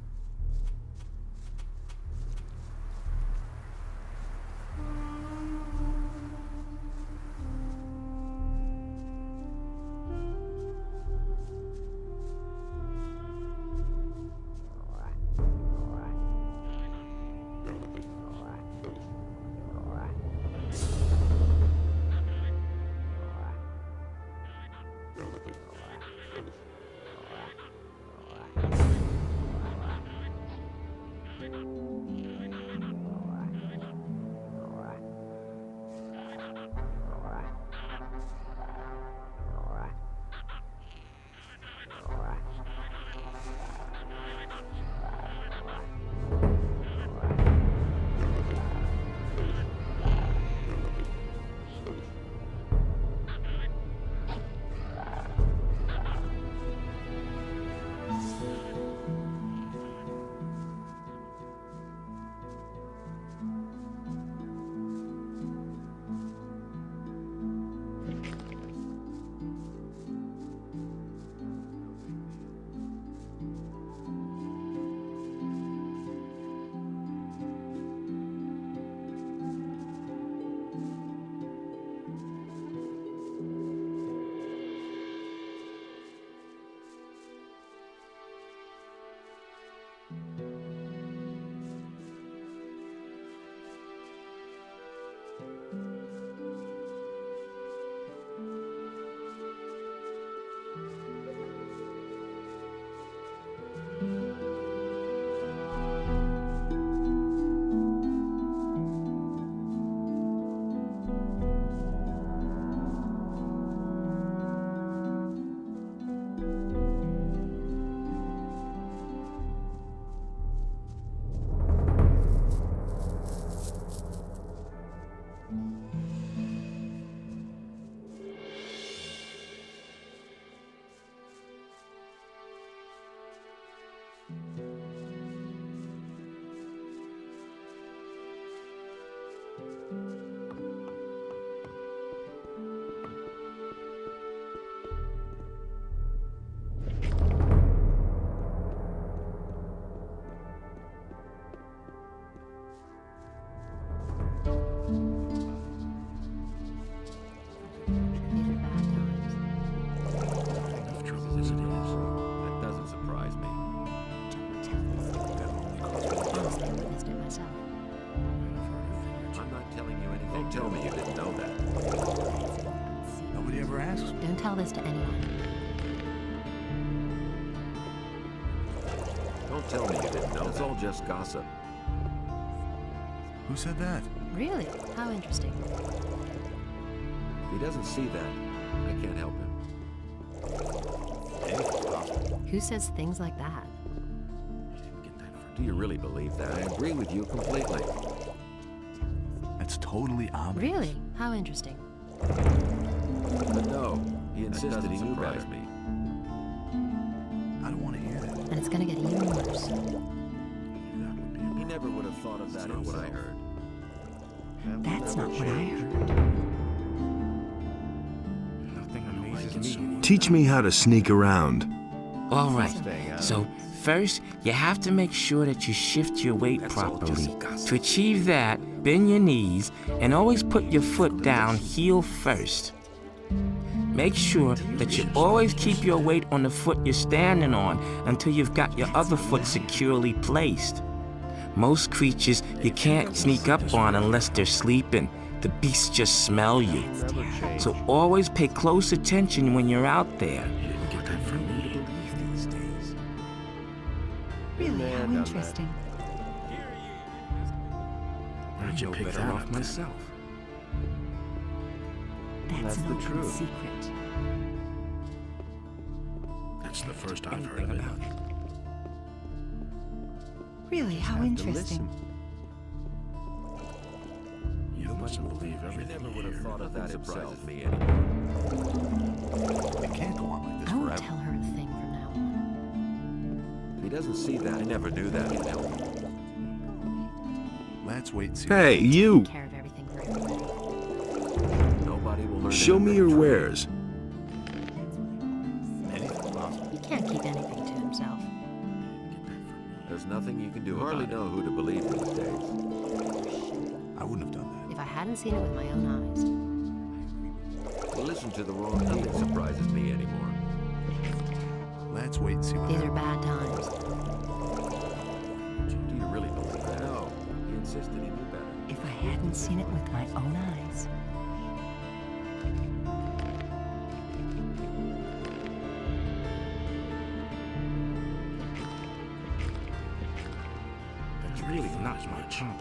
Tell me you didn't know that. Nobody ever asks. Don't tell this to anyone. Don't tell me you didn't know. It's all just gossip. Who said that? Really? How interesting. If he doesn't see that, I can't help him. Who says things like that? Do you really believe that? I agree with you completely. That's totally obvious. Really? How interesting. But no, he insisted he knew better. Me. I don't want to hear that. And it's gonna get even worse. He never would have thought of that. That's not what I heard. That's not what I heard. Nothing amazes me. Teach me how to sneak around. All right. So first, you have to make sure that you shift your weight properly. To achieve that, bend your knees and always put your foot down heel first. Make sure that you always keep your weight on the foot you're standing on until you've got your other foot securely placed. Most creatures you can't sneak up on unless they're sleeping. The beasts just smell you. So always pay close attention when you're out there. Really, how interesting. Where did you pick that off myself? That's an open secret. That's the first I've heard of it. Really, how interesting. You mustn't believe everything. He never would have thought of that himself. Me It can't go on like this I won't forever. tell her a thing from now on. If he doesn't see that, I never knew that. Let's wait and see. Hey, you! Take care of everything for everybody. Nobody will learn. Show me your wares. He can't keep anything to himself. There's nothing you can do. You hardly know who to believe these days. I wouldn't have done that. If I hadn't seen it with my own eyes. Listen to the wrong thing. Nothing surprises me anymore. Let's wait and see what These are happens. bad times. Do you really believe that? No. He insisted he knew better. If I hadn't seen it with my own eyes. That's really not my problem.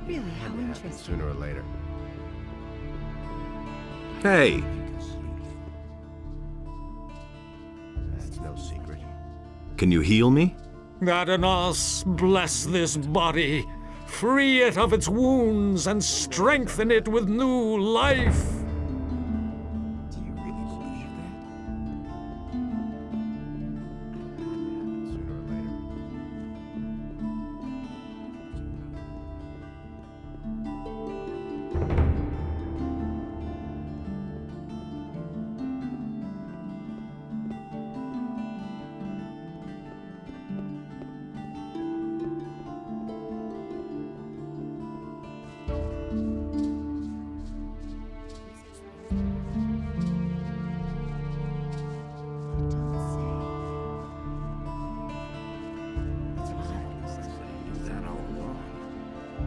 Really, how interesting. Sooner or later. Hey, That's no secret. can you heal me? Adanos, bless this body. Free it of its wounds and strengthen it with new life. Do you really believe that? Sooner or later.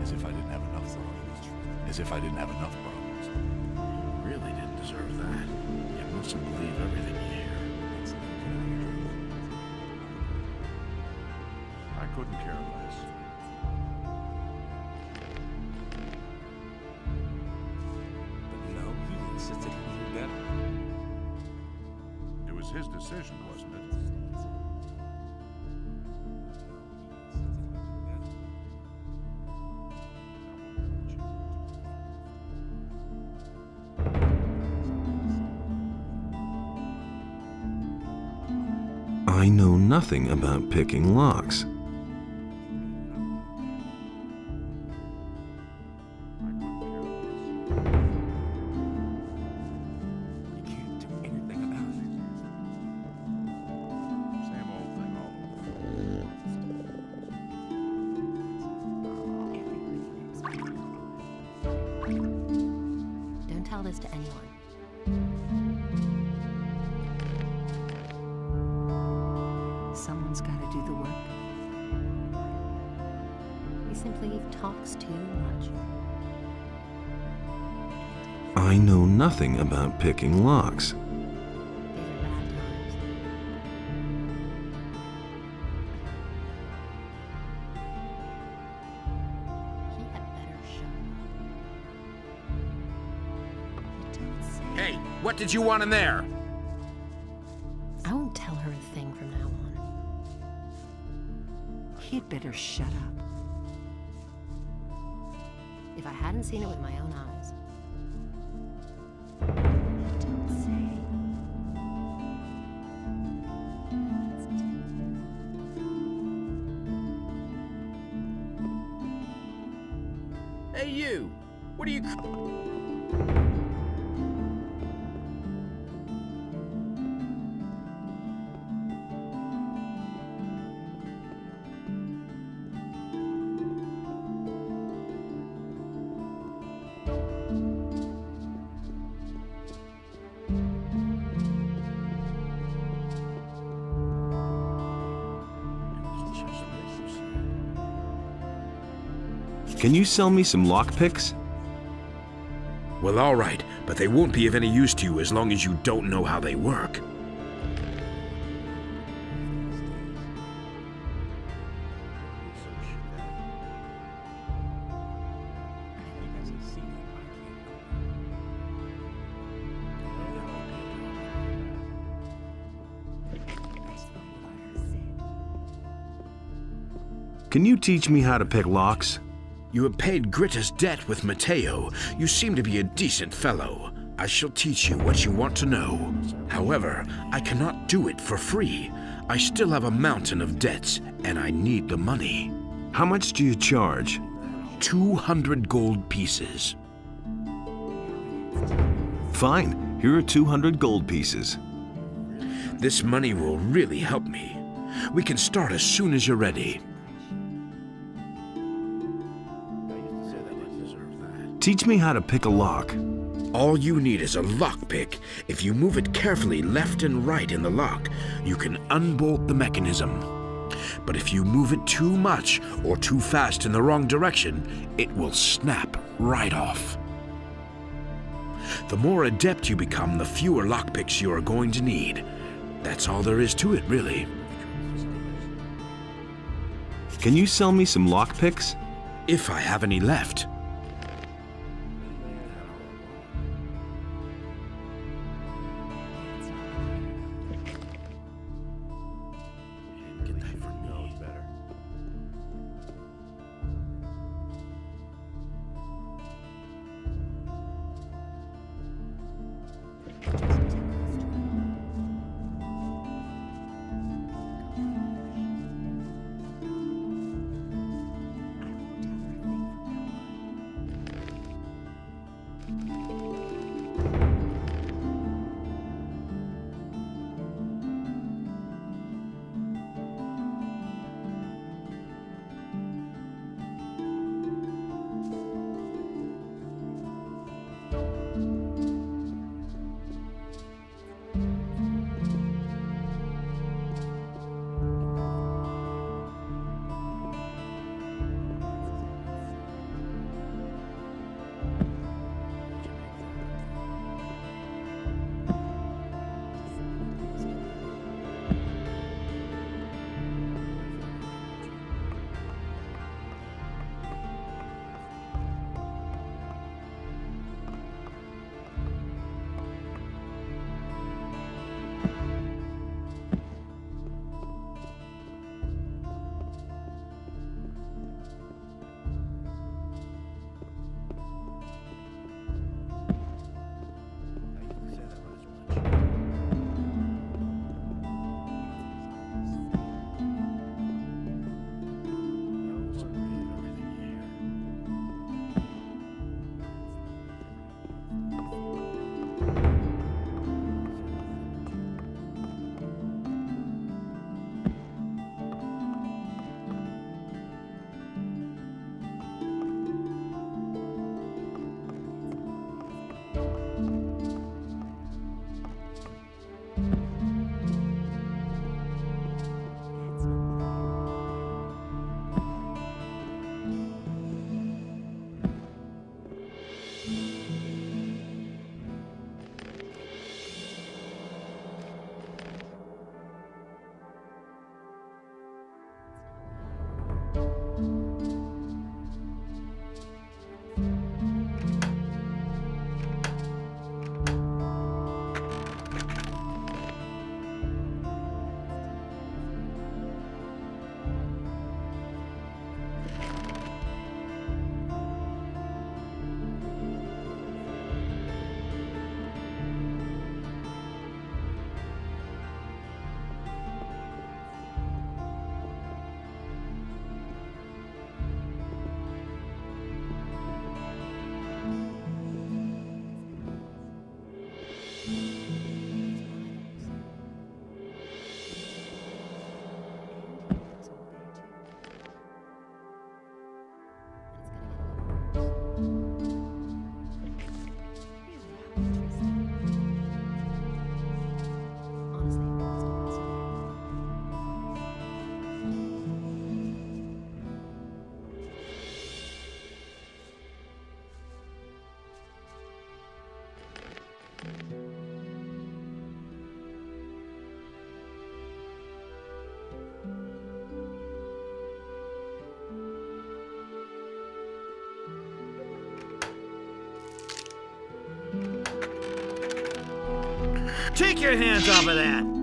As if I didn't have enough problems. As if I didn't have enough problems. You really didn't deserve that. You mustn't believe everything you hear. I couldn't care less. But no, he insisted he knew better. It was his decision, wasn't it? I know nothing about picking locks. You can't do anything about it. Same old thing all Don't tell this to anyone. Someone's got to do the work. He simply talks too much. I know nothing about picking locks. These are bad times. He had better shut up. You don't say. Hey, what did you want in there? I won't tell her a thing from now on. He'd better shut up. If I hadn't seen it with my own eyes. Don't say. Hey, you! What are you... Can you sell me some lockpicks? Well, all right, but they won't be of any use to you as long as you don't know how they work. Can you teach me how to pick locks? You have paid Gritter's debt with Mateo. You seem to be a decent fellow. I shall teach you what you want to know. However, I cannot do it for free. I still have a mountain of debts, and I need the money. How much do you charge? 200 gold pieces. Fine, here are 200 gold pieces. This money will really help me. We can start as soon as you're ready. Teach me how to pick a lock. All you need is a lockpick. If you move it carefully left and right in the lock, you can unbolt the mechanism. But if you move it too much or too fast in the wrong direction, it will snap right off. The more adept you become, the fewer lockpicks you are going to need. That's all there is to it, really. Can you sell me some lockpicks? If I have any left. Take your hands off of that!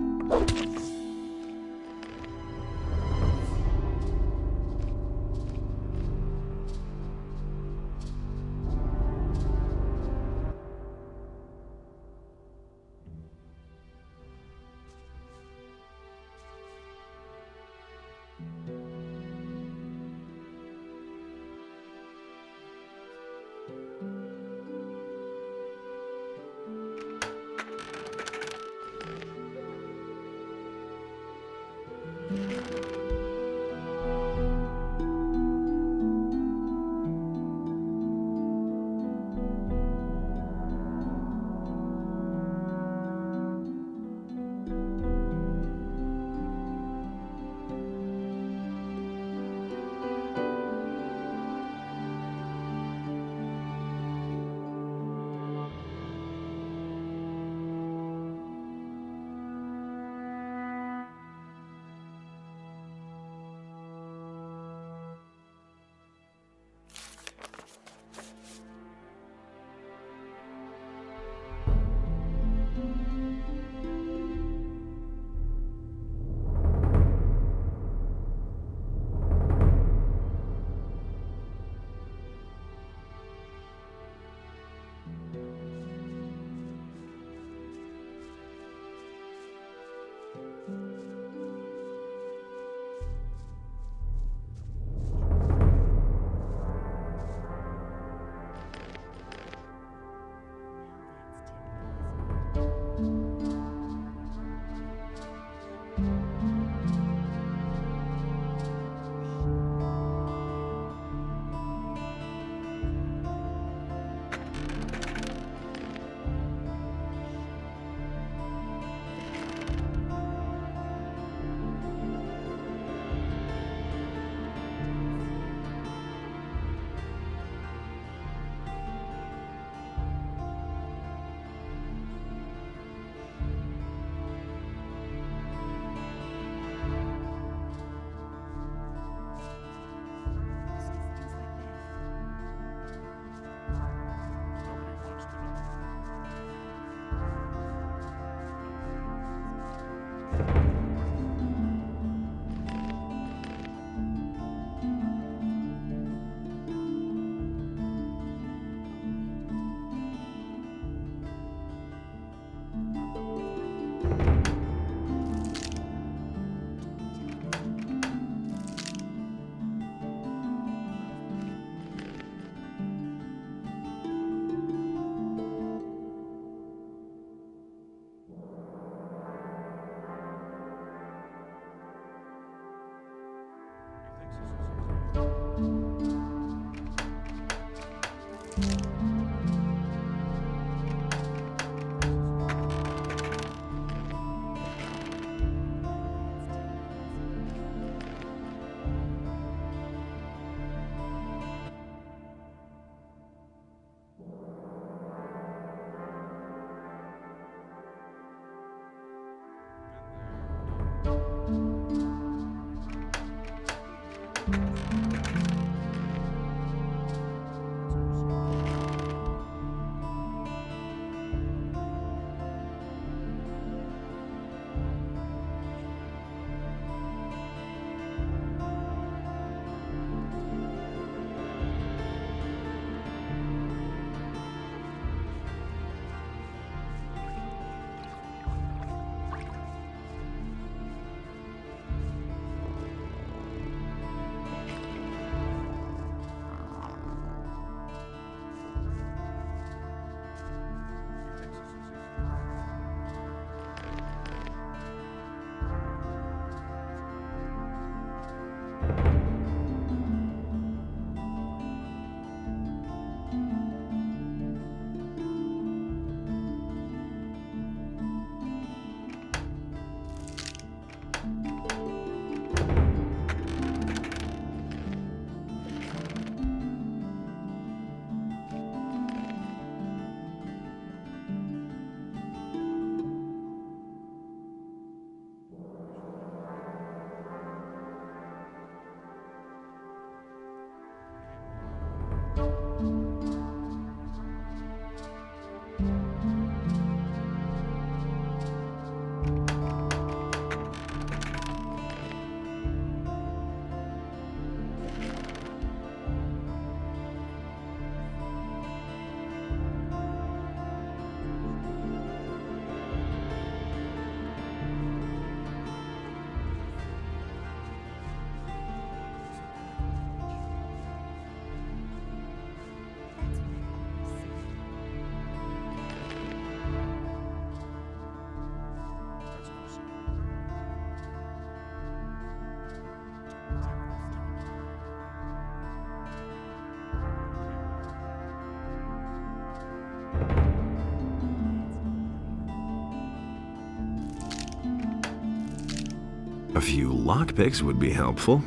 A few lockpicks would be helpful.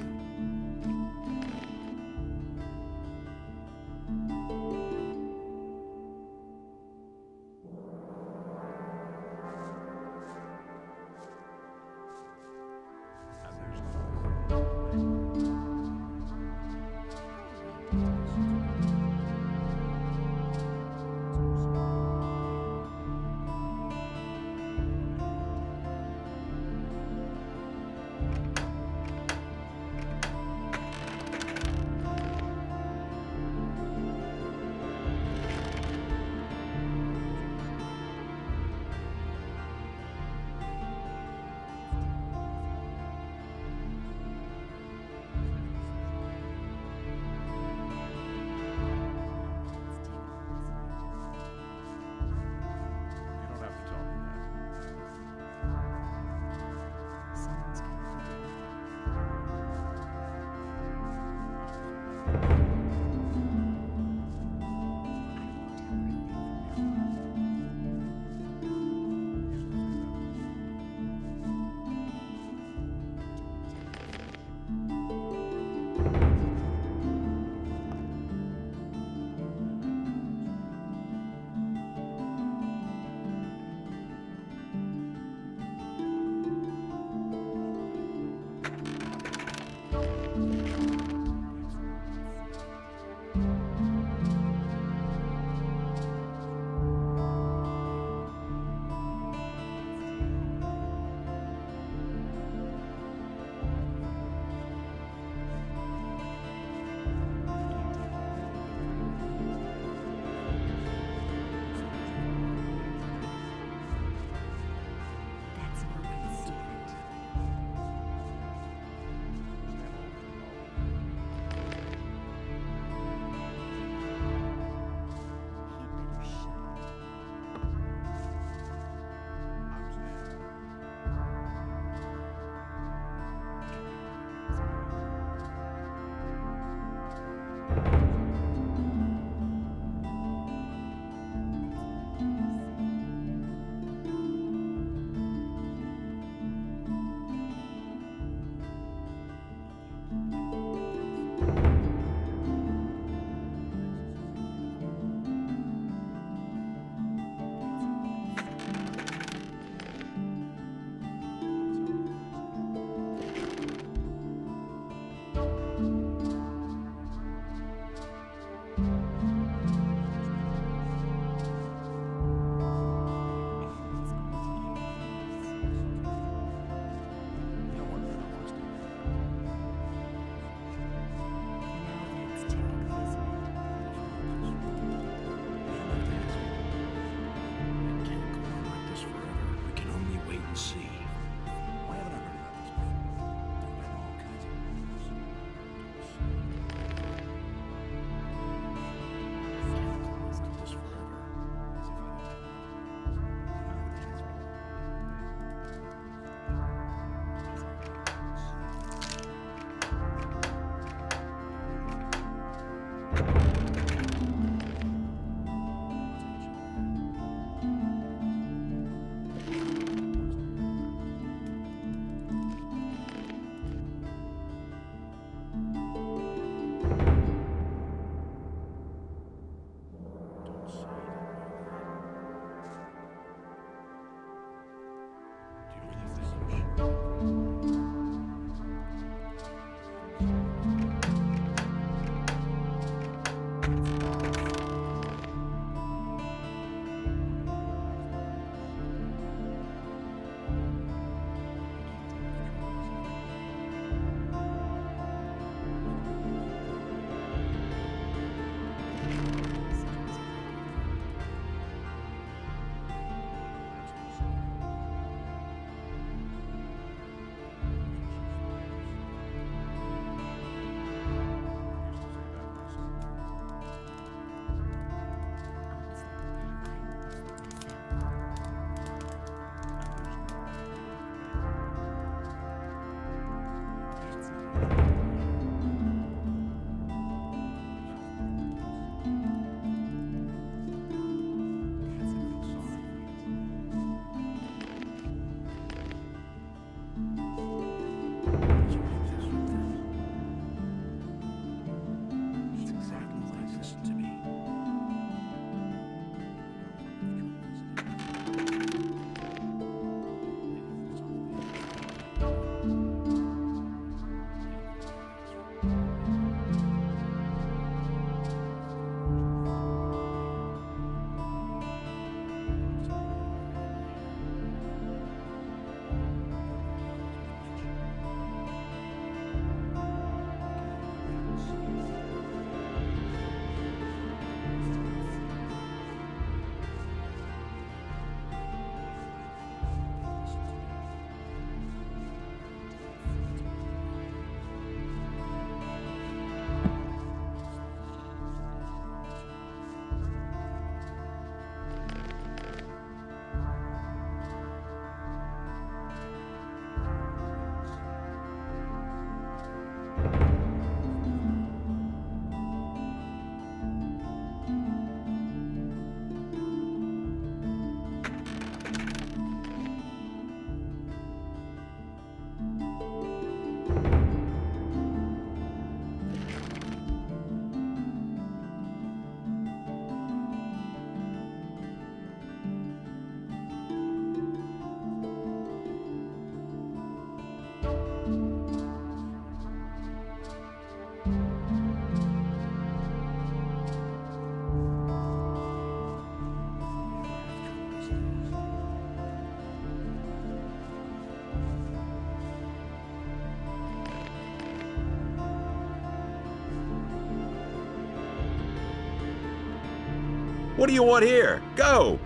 What do you want here? Go!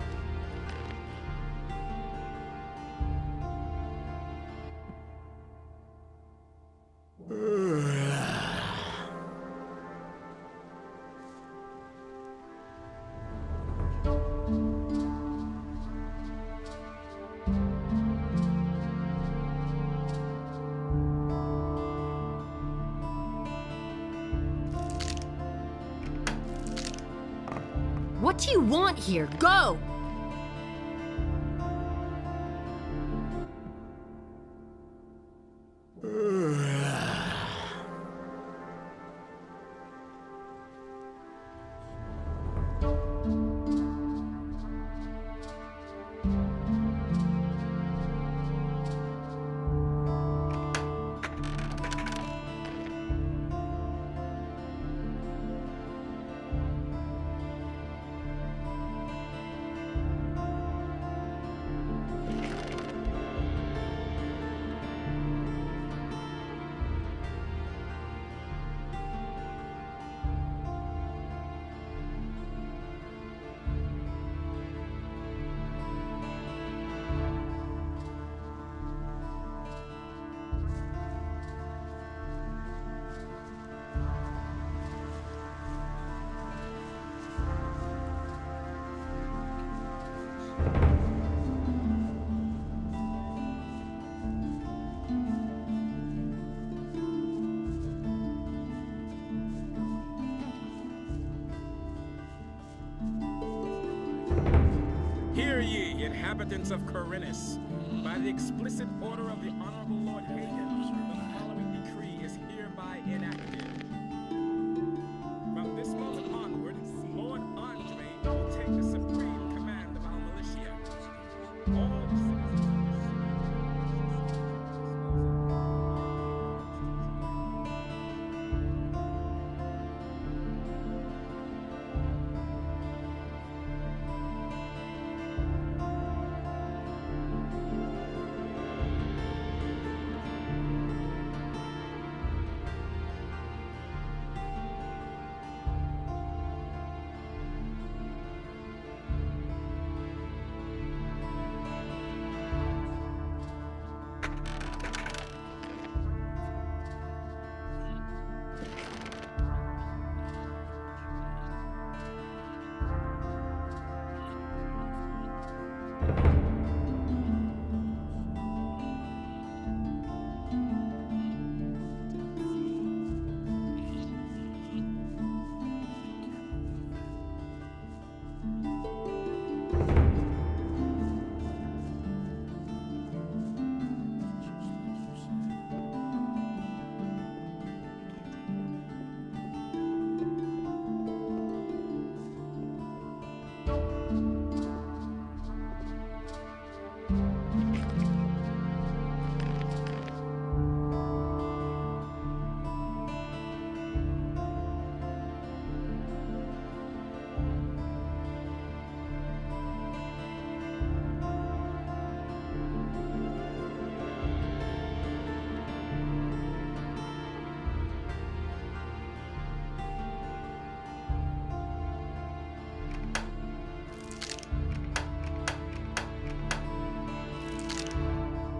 What do you want here? Go! Hear ye, inhabitants of Corinus. By the explicit order of the Honorable Lord Hagen, the following decree is hereby enacted. From this moment onward, Lord Andre will take the supreme command of our militia. All the citizens of this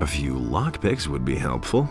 A few lockpicks would be helpful.